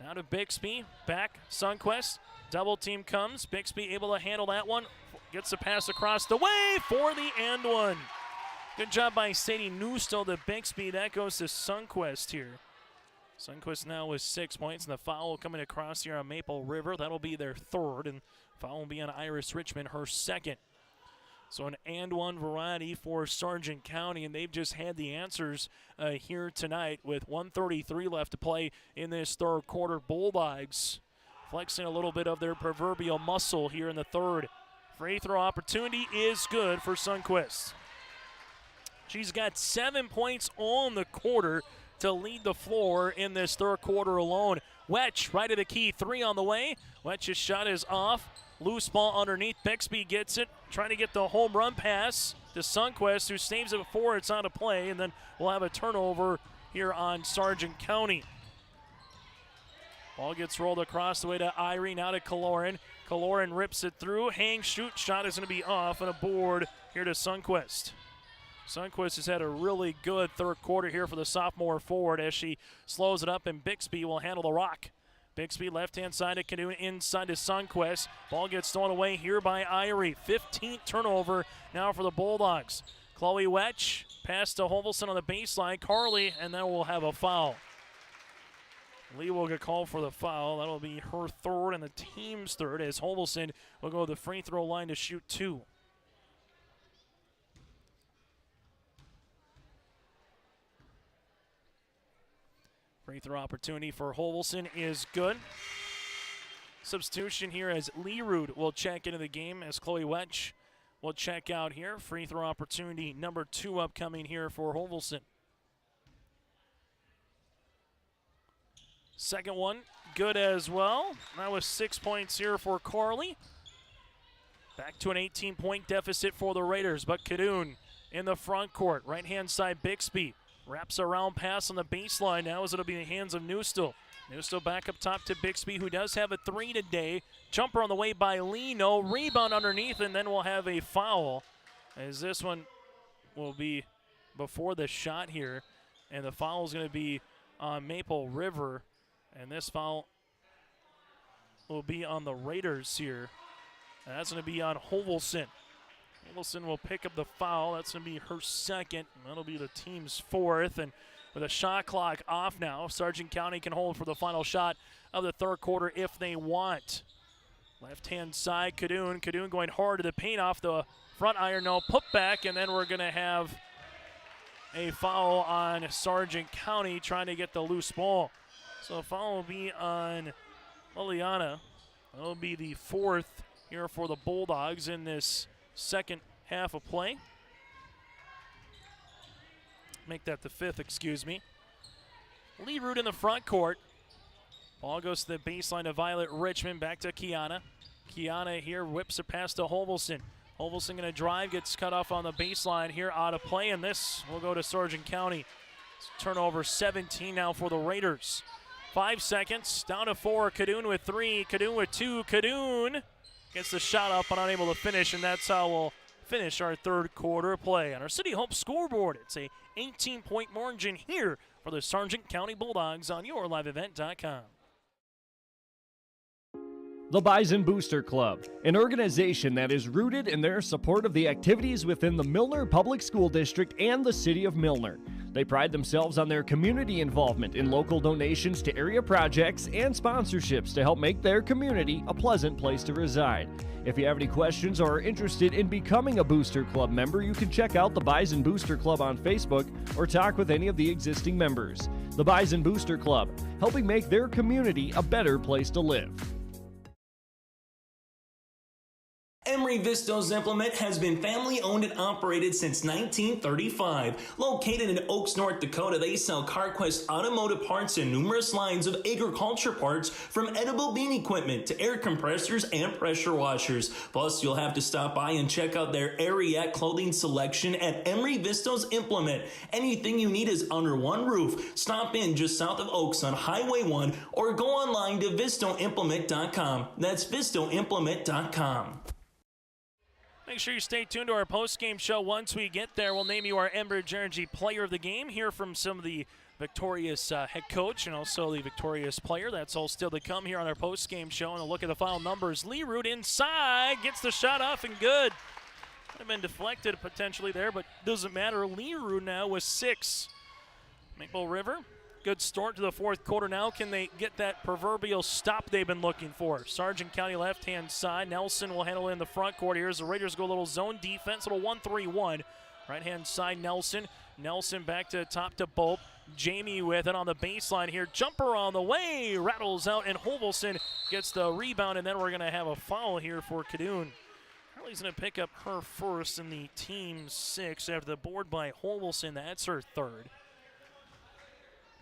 Now to Bixby, back, Sundquist. Double team comes. Bixby able to handle that one. Gets the pass across the way for the and one. Good job by Sadie Newstill to Bixby. That goes to Sundquist here. Sundquist now with 6 points, and the foul coming across here on Maple River. That'll be their 3rd, and foul will be on Iris Richmond, her 2nd. So an and one variety for Sargent County, and they've just had the answers here tonight with 1:33 left to play in this third quarter. Bulldogs flexing a little bit of their proverbial muscle here in the third. Free throw opportunity is good for Sundquist. She's got 7 points on the quarter to lead the floor in this third quarter alone. Wetch right at the key, 3 on the way. Wetch's shot is off. Loose ball underneath. Bixby gets it, trying to get the home run pass to Sundquist, who saves it before it's out of play, and then we'll have a turnover here on Sargent County. Ball gets rolled across the way to Irie, now to Kaloran. Kaloran rips it through. Hang, shoot, shot is going to be off, and a board here to Sundquist. Sundquist has had a really good third quarter here for the sophomore forward as she slows it up, and Bixby will handle the rock. Bixby left-hand side to Cadoon, inside to Sundquist. Ball gets thrown away here by Irie. 15th turnover now for the Bulldogs. Chloe Wetch, pass to Hovelson on the baseline. Carly, and then we'll have a foul. Lee will get called for the foul. That'll be her 3rd and the team's 3rd as Hovelson will go to the free throw line to shoot 2. Free throw opportunity for Hovelson is good. Substitution here as Leerud will check into the game as Chloe Wetch will check out here. Free throw opportunity number 2 upcoming here for Hovelson. Second one, good as well. That was 6 points here for Carly. Back to an 18-point deficit for the Raiders, but Cadoon in the front court. Right-hand side, Bixby. Wraps around pass on the baseline now as it'll be in the hands of Newstill. Newstill back up top to Bixby, who does have a 3 today. Jumper on the way by Lee. No rebound underneath, and then we'll have a foul as this one will be before the shot here. And the foul is going to be on Maple River. And this foul will be on the Raiders here. And that's going to be on Hovelson. Hovelson will pick up the foul. That's going to be her 2nd. And that'll be the team's 4th. And with a shot clock off now, Sargent County can hold for the final shot of the third quarter if they want. Left-hand side, Cadoon. Cadoon going hard to the paint off the front iron. No putback. And then we're going to have a foul on Sargent County trying to get the loose ball. So a foul will be on Liliana. That'll be the 4th here for the Bulldogs in this second half of play. Make that the 5th, excuse me. Leerud in the front court. Ball goes to the baseline to Violet Richmond. Back to Kiana. Kiana here whips it past to Hovelson. Hovelson going to drive, gets cut off on the baseline here, out of play, and this will go to Sargent County. Turnover 17 now for the Raiders. 5 seconds, down to 4. Cadoon with 3, Cadoon with 2. Cadoon gets the shot up but unable to finish, and that's how we'll finish our third quarter play. On our City Hope scoreboard, it's a 18-point margin here for the Sargent County Bulldogs on YourLiveEvent.com. The Bison Booster Club, an organization that is rooted in their support of the activities within the Milner Public School District and the City of Milner. They pride themselves on their community involvement in local donations to area projects and sponsorships to help make their community a pleasant place to reside. If you have any questions or are interested in becoming a Booster Club member, you can check out the Bison Booster Club on Facebook or talk with any of the existing members. The Bison Booster Club, helping make their community a better place to live. Emery Vistos Implement has been family owned and operated since 1935. Located in Oaks, North Dakota, they sell CarQuest automotive parts and numerous lines of agriculture parts, from edible bean equipment to air compressors and pressure washers. Plus, you'll have to stop by and check out their Ariat clothing selection at Emery Vistos Implement. Anything you need is under one roof. Stop in just south of Oaks on Highway 1 or go online to vistoimplement.com. That's vistoimplement.com. Make sure you stay tuned to our post-game show. Once we get there, we'll name you our Enbridge Energy Player of the Game. Hear from some of the victorious head coach and also the victorious player. That's all still to come here on our post-game show. And a look at the final numbers. Lee Root inside, gets the shot off and good. Might have been deflected potentially there, but doesn't matter. Lee Root now with 6. Maple River, good start to the fourth quarter now. Can they get that proverbial stop they've been looking for? Sargent County left-hand side. Nelson will handle it in the front court here as the Raiders go a little zone defense, a little 1-3-1. Right-hand side, Nelson. Nelson back to top to Bolt. Jamie with it on the baseline here. Jumper on the way. Rattles out, and Hovelson gets the rebound, and then we're going to have a foul here for Cadoon. Harley's going to pick up her first in the team 6 after the board by Hovelson. That's her third.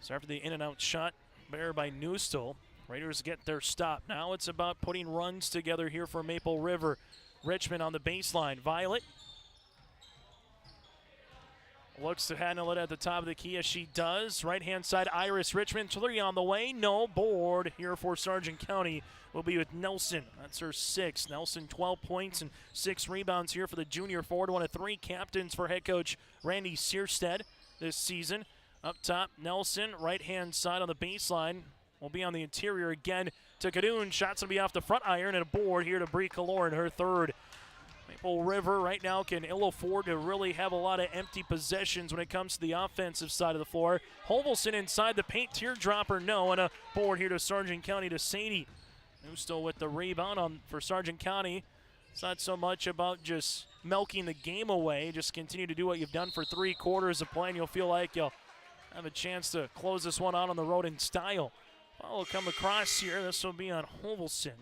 So after the in-and-out shot, there by Newstill, Raiders get their stop. Now it's about putting runs together here for Maple River. Richmond on the baseline. Violet looks to handle it at the top of the key as she does. Right-hand side, Iris Richmond. 3 on the way. No board here for Sargent County. Will be with Nelson. That's her 6. Nelson 12 points and 6 rebounds here for the junior forward. One of 3 captains for head coach Randy Searstead this season. Up top, Nelson, right-hand side on the baseline. Will be on the interior again to Cadoon. Shots will be off the front iron, and a board here to Bree Kaloran, her third. Maple River right now can ill afford to really have a lot of empty possessions when it comes to the offensive side of the floor. Hovelson inside the paint, teardropper, no, and a board here to Sargent County to Sadie. Newstill with the rebound for Sargent County. It's not so much about just milking the game away. Just continue to do what you've done for 3 quarters of play, and you'll feel like you'll have a chance to close this one out on the road in style. Ball will come across here. This will be on Hovelson.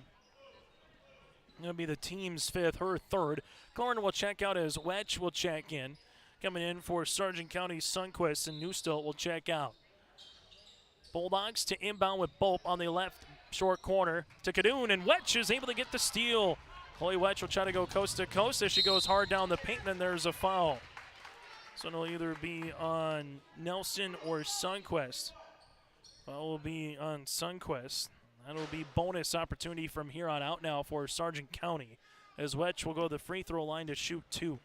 Going to be the team's 5th, her 3rd. Corner will check out as Wedge will check in. Coming in for Sargent County Sunquist, and Newstill will check out. Bulldogs to inbound with Bolt on the left short corner to Cadoon, and Wedge is able to get the steal. Chloe Wedge will try to go coast to coast as she goes hard down the paint, and then there's a foul. So it'll either be on Nelson or Sunquist. Well, will be on Sunquist. That'll be bonus opportunity from here on out now for Sargent County, as Wedge will go to the free throw line to shoot 2.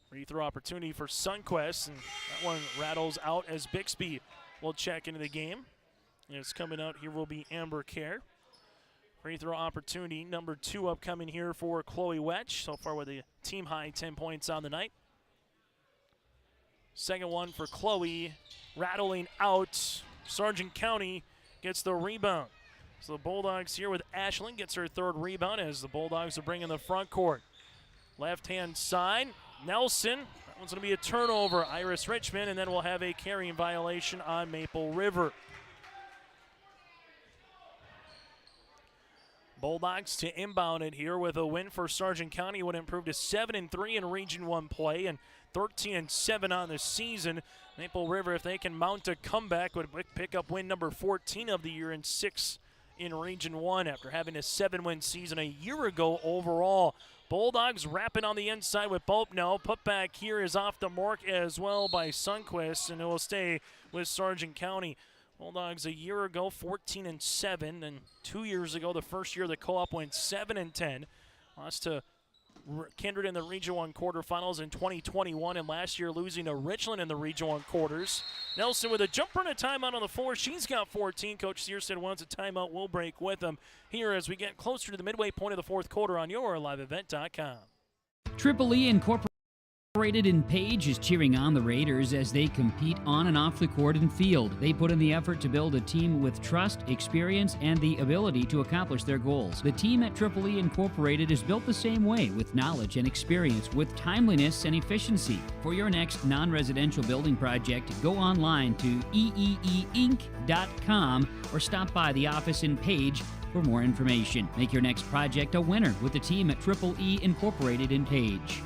Free throw opportunity for Sunquist, and that one rattles out as Bixby will check into the game. And it's coming out here will be Amber Kerr. Free throw opportunity number 2 upcoming here for Chloe Wedge. So far with a team high 10 points on the night. Second one for Chloe, rattling out. Sargent County gets the rebound. So the Bulldogs here with Ashlyn gets her 3rd rebound as the Bulldogs will bring in the front court. Left-hand side, Nelson. That one's going to be a turnover. Iris Richmond, and then we'll have a carrying violation on Maple River. Bulldogs to inbound it here with a win for Sargent County would improve to 7-3 in Region 1 play and 13-7 on the season. Maple River, if they can mount a comeback, would pick up win number 14 of the year and 6 in Region 1 after having a 7-win season a year ago overall. Bulldogs wrapping on the inside with Bope. No, put back here is off the mark as well by Sundquist, and it will stay with Sargent County. Bulldogs a year ago 14-7, and 2 years ago, the first year the co-op went 7-10. Lost to Kindred in the Region 1 quarterfinals in 2021, and last year losing to Richland in the Region 1 quarters. Nelson with a jumper and a timeout on the floor. She's got 14. Coach Searstead wants a timeout. We'll break with them here as we get closer to the midway point of the fourth quarter on YourLiveEvent.com. Triple E Incorporated in Page is cheering on the Raiders as they compete on and off the court and field. They put in the effort to build a team with trust, experience, and the ability to accomplish their goals. The team at Triple E Incorporated is built the same way, with knowledge and experience, with timeliness and efficiency. For your next non-residential building project, go online to eeeinc.com or stop by the office in Page for more information. Make your next project a winner with the team at Triple E Incorporated in Page.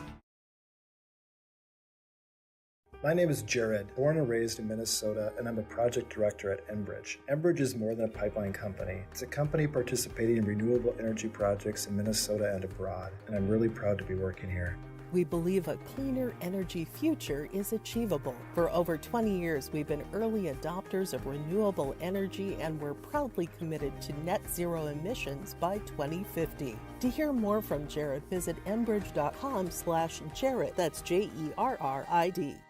My name is Jared, born and raised in Minnesota, and I'm a project director at Enbridge. Enbridge is more than a pipeline company. It's a company participating in renewable energy projects in Minnesota and abroad, and I'm really proud to be working here. We believe a cleaner energy future is achievable. For over 20 years, we've been early adopters of renewable energy, and we're proudly committed to net zero emissions by 2050. To hear more from Jared, visit enbridge.com/Jared. That's JERRID.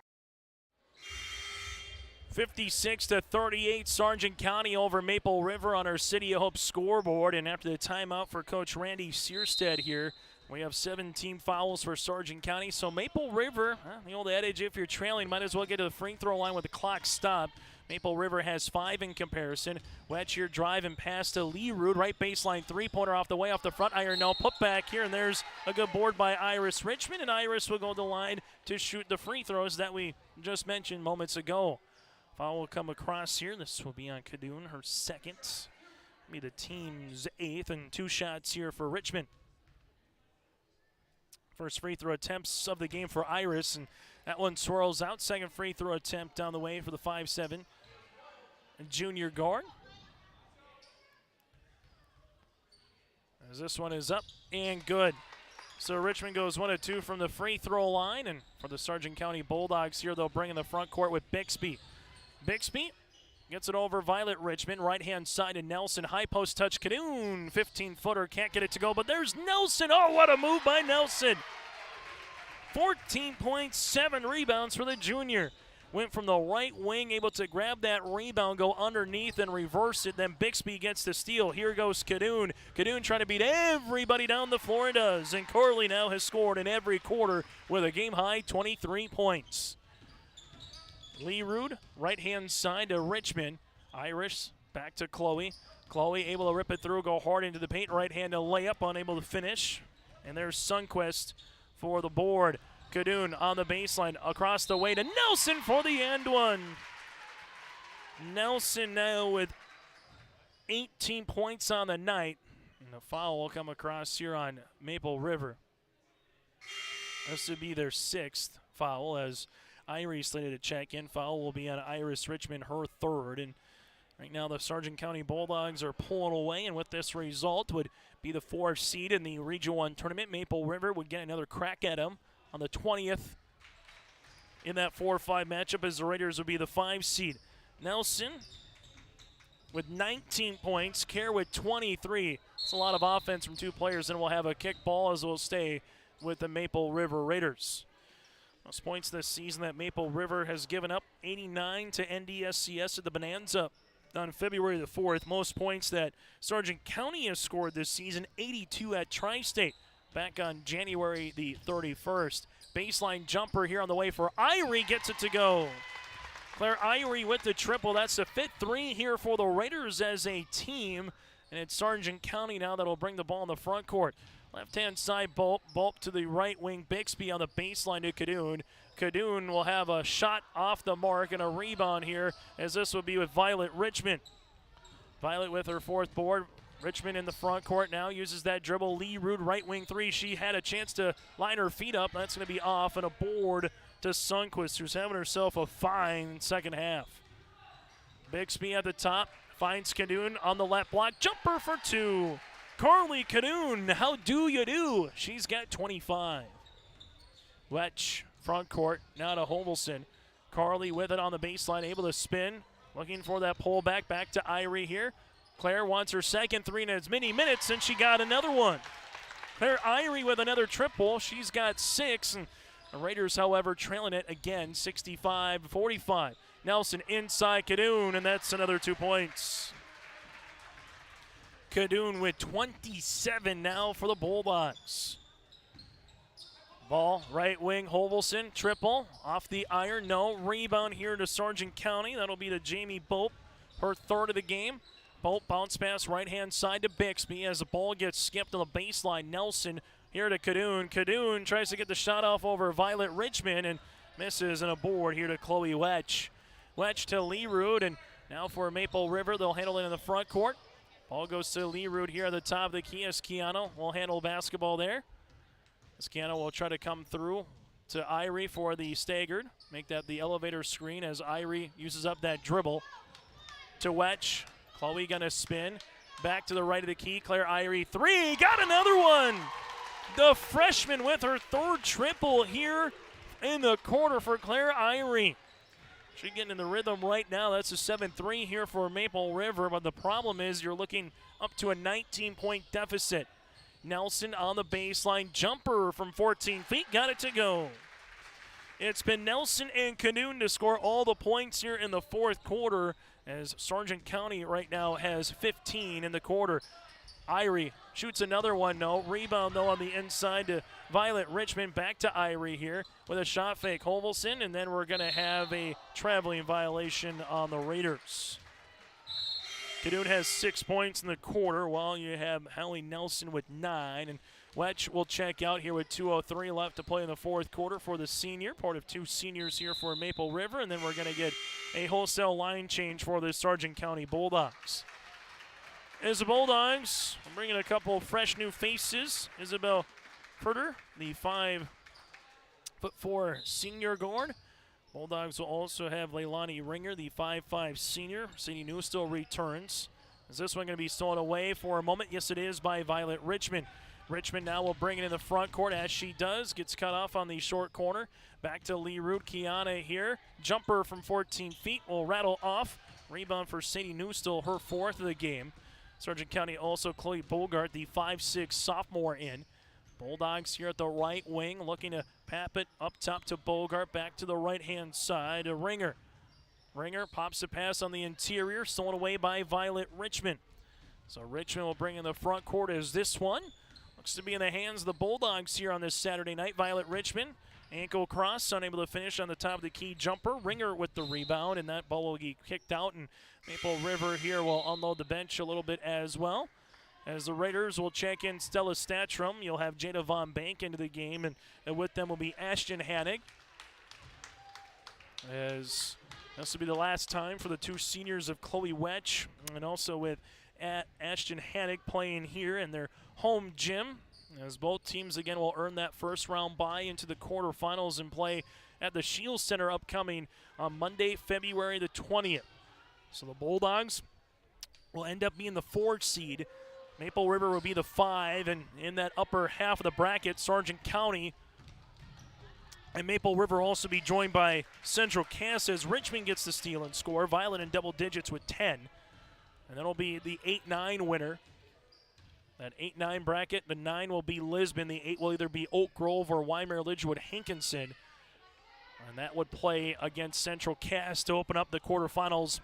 56-38, Sargent County over Maple River on our City of Hope scoreboard. And after the timeout for Coach Randy Searstead here, we have 17 fouls for Sargent County. So Maple River, the old adage, if you're trailing, might as well get to the free throw line with the clock stopped. Maple River has 5 in comparison. Wedge here, drive and pass to Lee Rood. Right baseline three-pointer off the way, off the front iron. No, put back here, and there's a good board by Iris Richmond. And Iris will go to the line to shoot the free throws that we just mentioned moments ago. Foul will come across here. This will be on Kadoon, her second. Be the team's 8th, and 2 shots here for Richmond. First free throw attempts of the game for Iris, and that one swirls out. Second free throw attempt down the way for the 5'7" junior guard. As this one is up and good. So Richmond goes 1 of 2 from the free throw line, and for the Sargent County Bulldogs here, they'll bring in the front court with Bixby. Bixby gets it over Violet Richmond. Right-hand side to Nelson. High post touch. Kadoon. 15-footer. Can't get it to go, but there's Nelson. Oh, what a move by Nelson. 14 points, 7 rebounds for the junior. Went from the right wing, able to grab that rebound, go underneath and reverse it. Then Bixby gets the steal. Here goes Kadoon. Kadoon trying to beat everybody down the floor. It does. And Corley now has scored in every quarter with a game-high 23 points. Lee Rood, right-hand side to Richmond. Irish back to Chloe. Chloe able to rip it through, go hard into the paint. Right-handed layup, unable to finish. And there's Sundquist for the board. Kadoon on the baseline, across the way to Nelson for the end one. Nelson now with 18 points on the night. And the foul will come across here on Maple River. This would be their 6th foul as Irie slated to check in. Foul will be on Iris Richmond, her 3rd. And right now the Sargent County Bulldogs are pulling away, and with this result would be the 4th seed in the Region 1 tournament. Maple River would get another crack at them on the 20th in that 4-5 matchup, as the Raiders would be the 5 seed. Nelson with 19 points, Kerr with 23. It's a lot of offense from 2 players, and we'll have a kick ball as we'll stay with the Maple River Raiders. Most points this season that Maple River has given up, 89 to NDSCS at the Bonanza on February the 4th. Most points that Sargent County has scored this season, 82 at Tri-State back on January the 31st. Baseline jumper here on the way for Irie, gets it to go. Claire Irie with the triple. That's the 5th 3 here for the Raiders as a team. And it's Sargent County now that'll bring the ball in the front court. Left-hand side, Bope to the right wing. Bixby on the baseline to Kadoon. Kadoon will have a shot off the mark and a rebound here, as this will be with Violet Richmond. Violet with her 4th board. Richmond in the front court now uses that dribble. Lee Rood, right wing 3. She had a chance to line her feet up. That's going to be off, and a board to Sundquist, who's having herself a fine second half. Bixby at the top. Finds Cadoon on the left block. Jumper for 2. Carly Cadoon, how do you do? She's got 25. Wetch, front court, now to Hovelson. Carly with it on the baseline, able to spin. Looking for that pullback, back to Irie here. Claire wants her second 3 in as many minutes, and she got another one. Claire Irie with another triple. She's got 6. And the Raiders, however, trailing it again, 65-45. Nelson inside Cadoon, and that's another 2 points. Cadoon with 27 now for the Bulldogs. Ball, right wing, Hovelson, triple. Off the iron, no. Rebound here to Sargent County. That'll be to Jamie Bope, her 3rd of the game. Bope bounce pass right-hand side to Bixby as the ball gets skipped on the baseline. Nelson here to Cadoon. Cadoon tries to get the shot off over Violet Richmond and misses, and a board here to Chloe Wedge. Wedge to Learoot, and now for Maple River, they'll handle it in the front court. Ball goes to Learoot here at the top of the key. Esquiano will handle basketball there. Esquiano will try to come through to Irie for the staggered. Make that the elevator screen as Irie uses up that dribble. To Wedge. Chloe gonna spin. Back to the right of the key. Claire Irie, 3. Got another one! The freshman with her 3rd triple here in the quarter for Claire Irie. She's getting in the rhythm right now. That's a 7-3 here for Maple River, but the problem is you're looking up to a 19-point deficit. Nelson on the baseline, jumper from 14 feet, got it to go. It's been Nelson and Cadoon to score all the points here in the 4th quarter, as Sargent County right now has 15 in the quarter. Irie shoots another one, no. Rebound, though, on the inside to Violet Richmond. Back to Irie here with a shot fake. Hovelson, and then we're going to have a traveling violation on the Raiders. Cadoon has 6 points in the quarter, while you have Hallie Nelson with 9. And Wedge will check out here with 2:03 left to play in the 4th quarter for the senior. Part of 2 seniors here for Maple River. And then we're going to get a wholesale line change for the Sargent County Bulldogs. As the Bulldogs, I'm bringing a couple fresh new faces. Isabel Furter, the 5'4" senior guard. Bulldogs will also have Leilani Ringer, the 5'5" senior. Sadie New still returns. Is this one going to be stolen away for a moment? Yes, it is by Violet Richmond. Richmond now will bring it in the front court as she does. Gets cut off on the short corner. Back to Learoot. Kiana here. Jumper from 14 feet will rattle off. Rebound for Sadie New, still her 4th of the game. Sargent County also Chloe Bogart, the 5'6" sophomore in. Bulldogs here at the right wing, looking to pap it up top to Bogart, back to the right-hand side to Ringer. Ringer pops the pass on the interior, stolen away by Violet Richmond. So Richmond will bring in the front court as this one looks to be in the hands of the Bulldogs here on this Saturday night. Violet Richmond, ankle cross, unable to finish on the top of the key jumper. Ringer with the rebound, and that ball will get kicked out, and Maple River here will unload the bench a little bit as well. As the Raiders will check in Stella Statrum, you'll have Jada Von Bank into the game, and with them will be Ashton Haddock. As this will be the last time for the 2 seniors of Chloe Wedge, and also with Ashton Haddock playing here in their home gym, as both teams again will earn that 1st round bye into the quarterfinals and play at the Shields Center upcoming on Monday, February the 20th. So the Bulldogs will end up being the 4th seed. Maple River will be the 5, and in that upper half of the bracket, Sargent County and Maple River will also be joined by Central Cass as Richmond gets the steal and score. Violet in double digits with 10. And that'll be the 8-9 winner. That 8-9 bracket, the 9 will be Lisbon. The 8 will either be Oak Grove or Weimar Lidgewood Hankinson. And that would play against Central Cass to open up the quarterfinals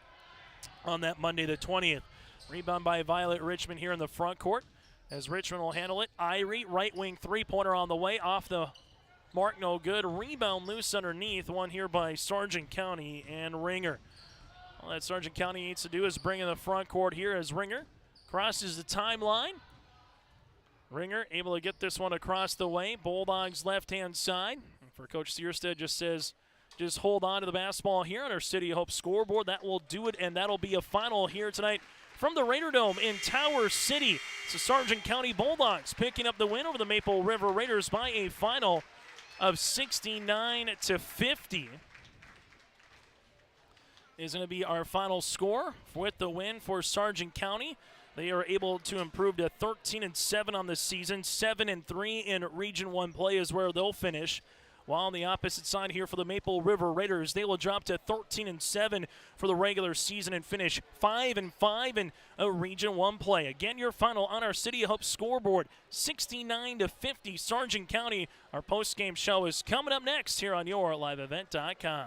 on that Monday the 20th. Rebound by Violet Richmond here in the front court as Richmond will handle it. Irie, right wing 3-pointer on the way, off the mark, no good. Rebound loose underneath, one here by Sargent County and Ringer. All that Sargent County needs to do is bring in the front court here as Ringer crosses the timeline. Ringer able to get this one across the way. Bulldogs left-hand side. For Coach Searstead just says, just hold on to the basketball here on our City of Hope scoreboard. That will do it, and that'll be a final here tonight from the Raider Dome in Tower City. It's the Sargent County Bulldogs picking up the win over the Maple River Raiders by a final of 69-50. is going to be our final score with the win for Sargent County. They are able to improve to 13-7 on the season. 7-3 in Region 1 play is where they'll finish. While on the opposite side here for the Maple River Raiders, they will drop to 13-7 for the regular season and finish 5-5 in a Region 1 play. Again, your final on our City of Hope scoreboard, 69-50 Sargent County. Our post-game show is coming up next here on YourLiveEvent.com.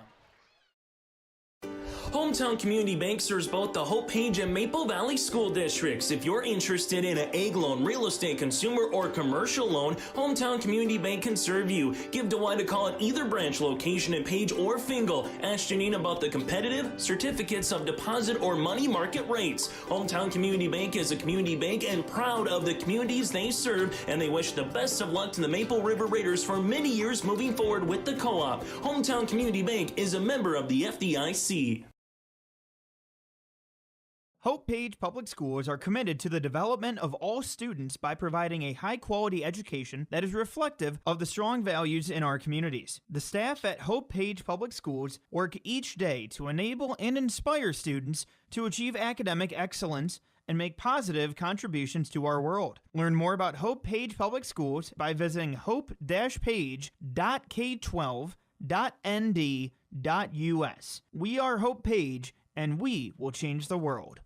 Hometown Community Bank serves both the Hope Page and Maple Valley School Districts. If you're interested in an egg loan, real estate, consumer, or commercial loan, Hometown Community Bank can serve you. Give DeWitt a call at either branch location in Page or Fingal. Ask Janine about the competitive certificates of deposit or money market rates. Hometown Community Bank is a community bank and proud of the communities they serve, and they wish the best of luck to the Maple River Raiders for many years moving forward with the co-op. Hometown Community Bank is a member of the FDIC. Hope Page Public Schools are committed to the development of all students by providing a high-quality education that is reflective of the strong values in our communities. The staff at Hope Page Public Schools work each day to enable and inspire students to achieve academic excellence and make positive contributions to our world. Learn more about Hope Page Public Schools by visiting hope-page.k12.nd.us. We are Hope Page, and we will change the world.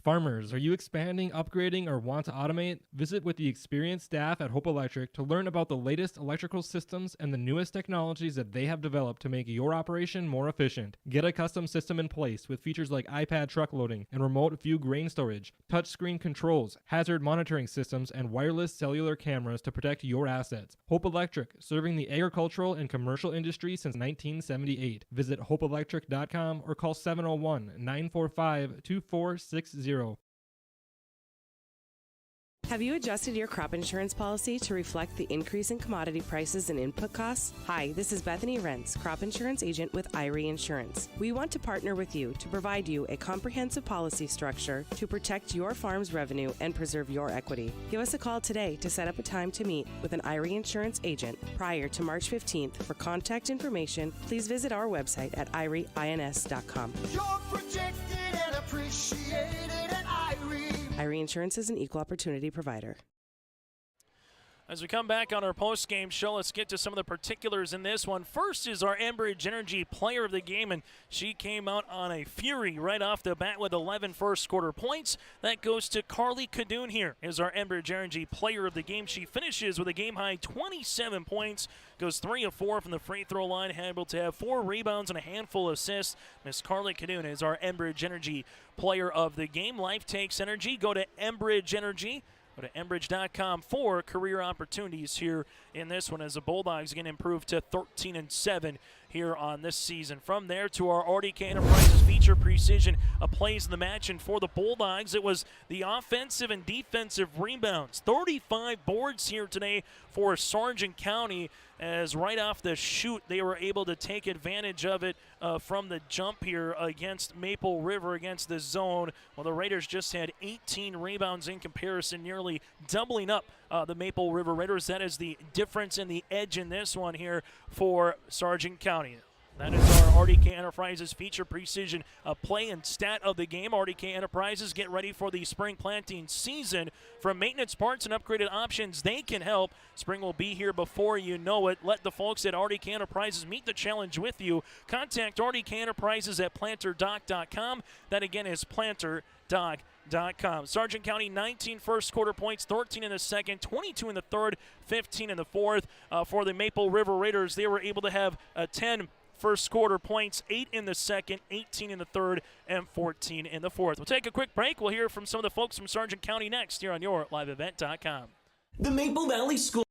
Farmers, are you expanding, upgrading, or want to automate? Visit with the experienced staff at Hope Electric to learn about the latest electrical systems and the newest technologies that they have developed to make your operation more efficient. Get a custom system in place with features like iPad truck loading and remote view grain storage, touchscreen controls, hazard monitoring systems, and wireless cellular cameras to protect your assets. Hope Electric, serving the agricultural and commercial industry since 1978. Visit hopeelectric.com or call 701-945-2460. Have you adjusted your crop insurance policy to reflect the increase in commodity prices and input costs? Hi, this is Bethany Rentz, crop insurance agent with Irie Insurance. We want to partner with you to provide you a comprehensive policy structure to protect your farm's revenue and preserve your equity. Give us a call today to set up a time to meet with an Irie Insurance agent prior to March 15th. For contact information, please visit our website at irieins.com. You're protected and appreciated at Irie. Irie Insurance is an equal opportunity provider. As we come back on our post-game show, let's get to some of the particulars in this one. First is our Enbridge Energy player of the game, and she came out on a fury right off the bat with 11 first-quarter points. That goes to Carly Cadoon here as our Enbridge Energy player of the game. She finishes with a game-high 27 points, goes 3 of 4 from the free throw line, able to have 4 rebounds and a handful of assists. Miss Carly Cadoon is our Enbridge Energy player of the game. Life takes energy. Go to Enbridge Energy. Go to Enbridge.com for career opportunities here in this one as the Bulldogs again improve to 13-7 here on this season. From there to our RDK Enterprises feature precision plays in the match, and for the Bulldogs it was the offensive and defensive rebounds. 35 boards here today for Sargent County, as right off the shoot they were able to take advantage of it from the jump here against Maple River against the zone. Well, the Raiders just had 18 rebounds in comparison, nearly doubling up the Maple River Raiders. That is the difference in the edge in this one here for Sargent County. That is our RDK Enterprises feature precision play and stat of the game. RDK Enterprises get ready for the spring planting season. From maintenance parts and upgraded options, they can help. Spring will be here before you know it. Let the folks at RDK Enterprises meet the challenge with you. Contact RDK Enterprises at planterdoc.com. That again is planterdoc.com. Sargent County 19 first quarter points, 13 in the second, 22 in the third, 15 in the fourth. For the Maple River Raiders, they were able to have 10 first quarter points, 8 in the second, 18 in the third, and 14 in the fourth. We'll take a quick break. We'll hear from some of the folks from Sargent County next here on YourLiveEvent.com. The Maple Valley School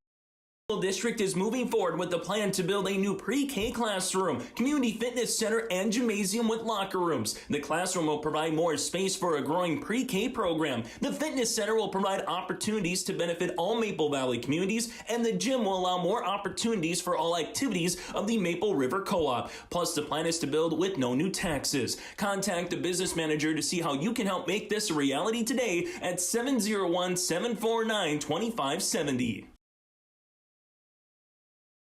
District is moving forward with the plan to build a new pre-K classroom, community fitness center, and gymnasium with locker rooms. The classroom will provide more space for a growing pre-K program. The fitness center will provide opportunities to benefit all Maple Valley communities, and the gym will allow more opportunities for all activities of the Maple River Co-op. Plus, the plan is to build with no new taxes. Contact the business manager to see how you can help make this a reality today at 701-749-2570.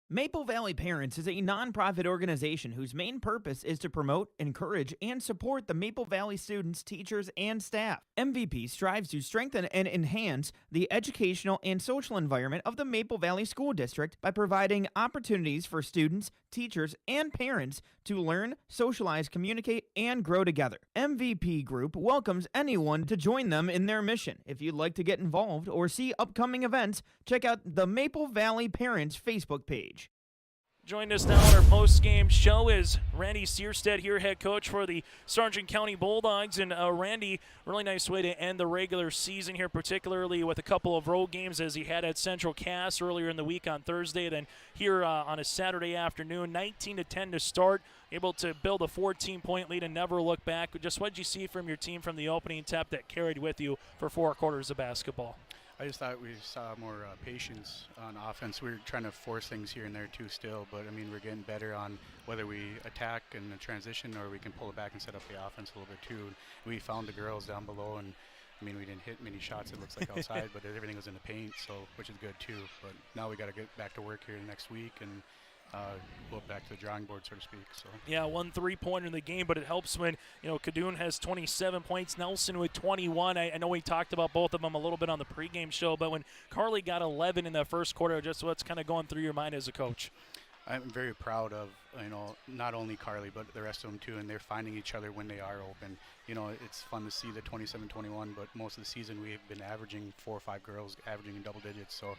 Maple Valley Parents is a nonprofit organization whose main purpose is to promote, encourage, and support the Maple Valley students, teachers, and staff. MVP strives to strengthen and enhance the educational and social environment of the Maple Valley School District by providing opportunities for students, teachers, and parents to learn, socialize, communicate, and grow together. MVP Group welcomes anyone to join them in their mission. If you'd like to get involved or see upcoming events, check out the Maple Valley Parents Facebook page. Joined us now on our post-game show is Randy Searstead here, head coach for the Sargent County Bulldogs. And Randy, really nice way to end the regular season here, particularly with a couple of road games as he had at Central Cass earlier in the week on Thursday. Then here on a Saturday afternoon, 19-10 to start, able to build a 14-point lead and never look back. Just what did you see from your team from the opening tap that carried with you for 4 quarters of basketball? I just thought we saw more patience on offense. We were trying to force things here and there too still, but I mean we're getting better on whether we attack in the transition or we can pull it back and set up the offense a little bit too. We found the girls down below, and I mean we didn't hit many shots, it looks like outside, but everything was in the paint, so which is good too. But now we got to get back to work here next week and go back to the drawing board, so to speak. So yeah, 1 3-pointer in the game, but it helps when Kadoon has 27 points, Nelson with 21. I know we talked about both of them a little bit on the pregame show, but when Carly got 11 in the first quarter, just what's kind of going through your mind as a coach? I'm very proud of not only Carly but the rest of them too, and they're finding each other when they are open. It's fun to see the 27-21, but most of the season we've been averaging 4 or 5 girls averaging in double digits, so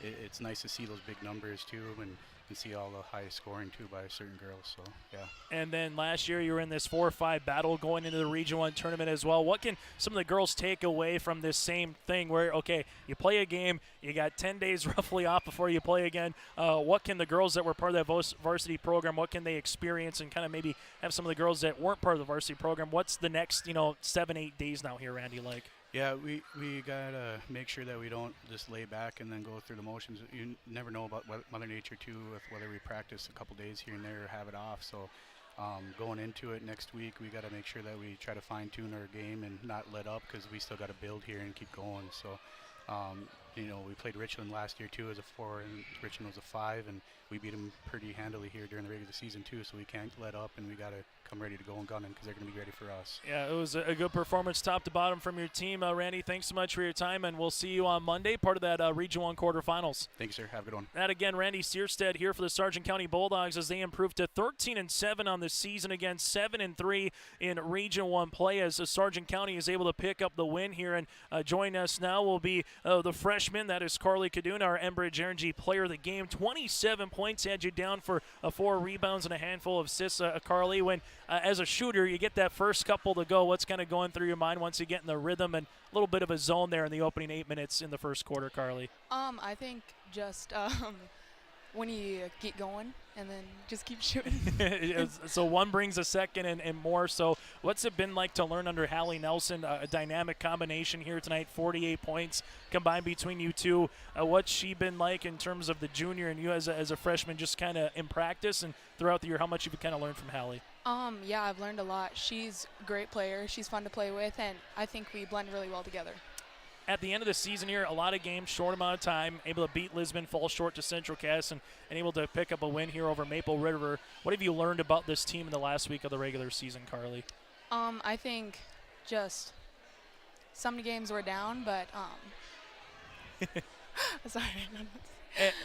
it's nice to see those big numbers too, and see all the high scoring too by certain girls, so yeah. And then last year you were in this 4-5 battle going into the Region 1 tournament as well. What can some of the girls take away from this same thing where, okay, you play a game, you got 10 days roughly off before you play again. What can the girls that were part of that varsity program, what can they experience and kind of maybe have some of the girls that weren't part of the varsity program? What's the next, 7-8 days now here, Randy, like? Yeah, we got to make sure that we don't just lay back and then go through the motions. You never know about Mother Nature, too, with whether we practice a couple days here and there or have it off. So going into it next week, we got to make sure that we try to fine-tune our game and not let up, because we still got to build here and keep going. So, we played Richland last year, too, as a 4, and Richland was a 5, and we beat them pretty handily here during the regular season, too, so we can't let up, and we got to come ready to go and gunning because they're going to be ready for us. Yeah, it was a good performance top to bottom from your team. Randy, thanks so much for your time, and we'll see you on Monday, part of that Region 1 quarterfinals. Thank you, sir. Have a good one. That again, Randy Searstead here for the Sargent County Bulldogs as they improve to 13-7 on the season, again 7-3 in Region 1 play as Sargent County is able to pick up the win here. And join us now will be the freshman, that is Carly Kaduna, our Enbridge RNG player of the game. 27 points, had you down for 4 rebounds and a handful of assists. Carly, when as a shooter, you get that first couple to go. What's kind of going through your mind once you get in the rhythm and a little bit of a zone there in the opening 8 minutes in the first quarter, Carly? I think just when you get going and then just keep shooting. So one brings a second and more. So what's it been like to learn under Hallie Nelson, a dynamic combination here tonight, 48 points combined between you two? What's she been like in terms of the junior and you as a freshman, just kind of in practice and throughout the year? How much have you kind of learned from Hallie? Yeah, I've learned a lot. She's a great player. She's fun to play with, and I think we blend really well together. At the end of the season here, a lot of games, short amount of time, able to beat Lisbon, fall short to Central Cass, and able to pick up a win here over Maple River. What have you learned about this team in the last week of the regular season, Carly? I think just some games were down, but sorry.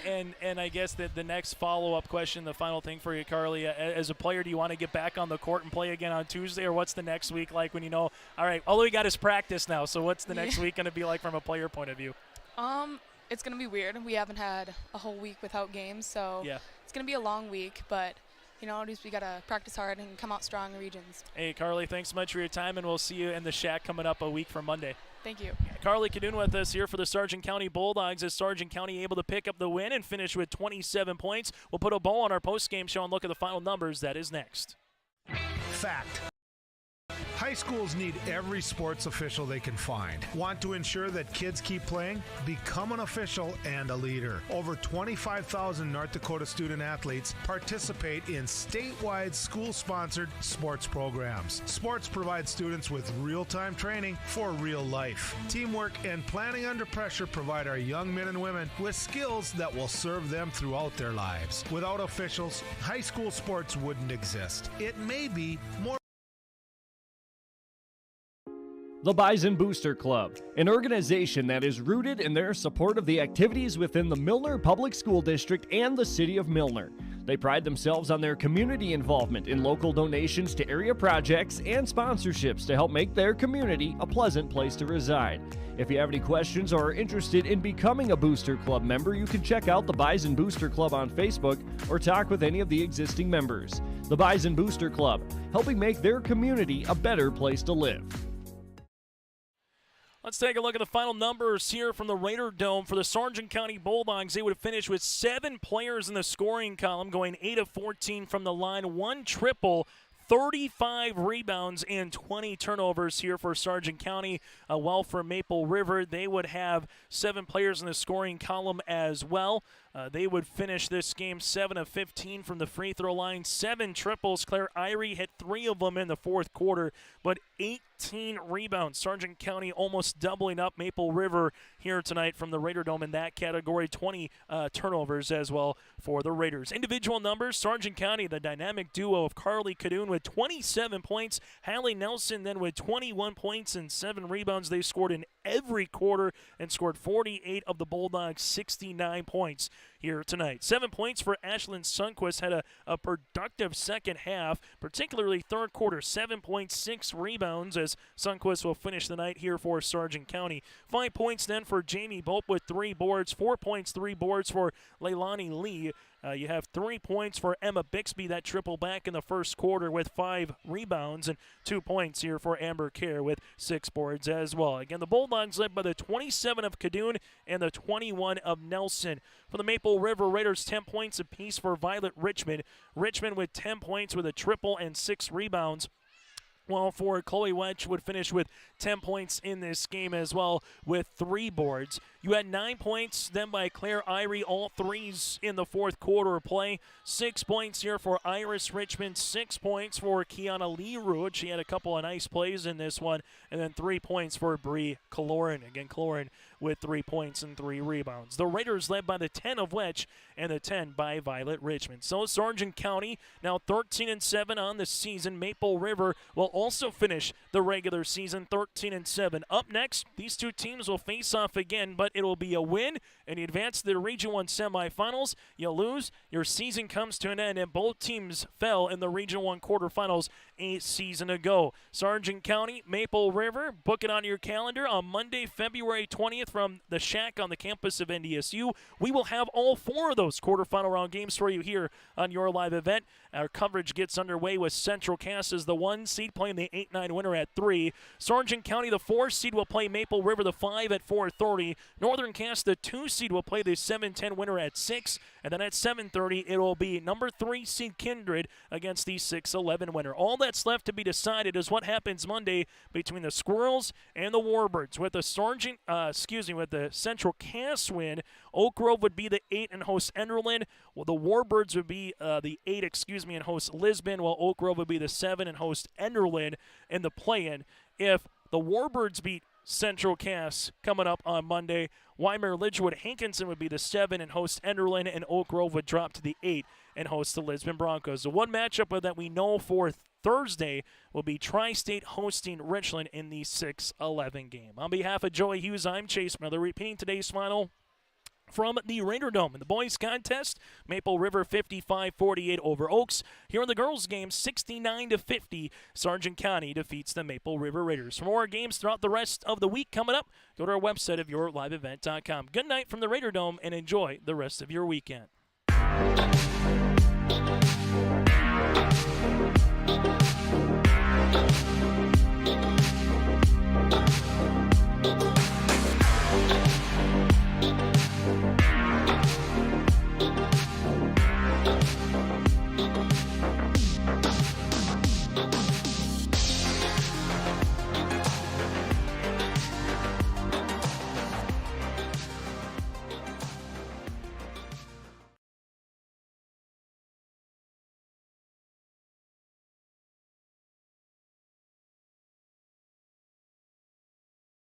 And I guess that the next follow-up question, the final thing for you, Carly, as a player, do you want to get back on the court and play again on Tuesday, or what's the next week like when you know, all right, all we got is practice now, so what's the next week going to be like from a player point of view? It's going to be weird. We haven't had a whole week without games, so yeah, it's going to be a long week, but we got to practice hard and come out strong in regions. Hey, Carly, thanks so much for your time, and we'll see you in the shack coming up a week from Monday. Thank you. Carly Kadun with us here for the Sargent County Bulldogs as Sargent County able to pick up the win and finish with 27 points. We'll put a bow on our post-game show and look at the final numbers. That is next. Fact. High schools need every sports official they can find. Want to ensure that kids keep playing? Become an official and a leader. Over 25,000 North Dakota student athletes participate in statewide school-sponsored sports programs. Sports provide students with real-time training for real life. Teamwork and planning under pressure provide our young men and women with skills that will serve them throughout their lives. Without officials, high school sports wouldn't exist. It may be more. The Bison Booster Club, an organization that is rooted in their support of the activities within the Milner Public School District and the City of Milner. They pride themselves on their community involvement in local donations to area projects and sponsorships to help make their community a pleasant place to reside. If you have any questions or are interested in becoming a Booster Club member, you can check out the Bison Booster Club on Facebook or talk with any of the existing members. The Bison Booster Club, helping make their community a better place to live. Let's take a look at the final numbers here from the Raider Dome for the Sargent County Bulldogs. They would have finished with 7 players in the scoring column, going 8 of 14 from the line, 1 triple, 35 rebounds and 20 turnovers here for Sargent County. Well, for Maple River, they would have 7 players in the scoring column as well. They would finish this game 7 of 15 from the free throw line, 7 triples. Claire Irie hit 3 of them in the fourth quarter, but 18 rebounds. Sargent County almost doubling up Maple River here tonight from the Raider Dome in that category. 20 turnovers as well for the Raiders. Individual numbers, Sargent County, the dynamic duo of Carly Cadoon with 27 points. Hallie Nelson then with 21 points and 7 rebounds. They scored in every quarter and scored 48 of the Bulldogs' 69 points here tonight. 7 points for Ashlyn Sundquist, had a productive second half, particularly third quarter. 7.6 rebounds as Sundquist will finish the night here for Sargent County. 5 points then for Jamie Bolt with 3 boards. 4 points, 3 boards for Leilani Lee. You have 3 points for Emma Bixby, that triple back in the first quarter with 5 rebounds, and 2 points here for Amber Kerr with 6 boards as well. Again, the Bulldogs led by the 27 of Cadoon and the 21 of Nelson. For the Maple River Raiders, 10 points apiece for Violet Richmond. Richmond with 10 points with a triple and 6 rebounds. Well, for Chloe Wedge would finish with 10 points in this game as well with 3 boards. You had 9 points then by Claire Irie, all threes in the fourth quarter of play. 6 points here for Iris Richmond, 6 points for Kiana Lerood. She had a couple of nice plays in this one. And then 3 points for Bree Caloran. Again, Caloran with 3 points and 3 rebounds. The Raiders led by the 10 of Wedge and the 10 by Violet Richmond. So Sargent County now 13-7 on the season. Maple River will also finish the regular season 13-7. Up next, these two teams will face off again, but it'll be a win and you advance to the Region 1 semifinals. You lose, your season comes to an end, and both teams fell in the Region 1 quarterfinals a season ago. Sargent County, Maple River, book it on your calendar on Monday, February 20th from the Shack on the campus of NDSU. We will have all 4 of those quarterfinal round games for you here on your live event. Our coverage gets underway with Central Cass as the 1 seed playing the 8-9 winner at 3. Sargent County, the 4 seed, will play Maple River, the 5 at 4:30. Northern Cass, the 2 seed, will play the 7-10 winner at 6. And then at 7:30, it will be number 3 seed Kindred against the 6-11 winner. All that's left to be decided is what happens Monday between the Squirrels and the Warbirds. With the Central Cass win, Oak Grove would be the 8 and host Enderlin. Well, the Warbirds would be the 8, and host Lisbon, while Oak Grove would be the 7 and host Enderlin in the play-in. If the Warbirds beat Central Cass coming up on Monday, Weimar Lidgewood Hankinson would be the 7 and host Enderlin, and Oak Grove would drop to the 8 and host the Lisbon Broncos. The one matchup that we know for Thursday will be Tri-State hosting Richland in the 6-11 game. On behalf of Joey Hughes, I'm Chase Miller, repeating today's final from the Raider Dome. In the boys contest, Maple River 55-48 over Oaks. Here in the girls game, 69-50, Sargent County defeats the Maple River Raiders. For more games throughout the rest of the week coming up, go to our website of yourliveevent.com. Good night from the Raider Dome and enjoy the rest of your weekend.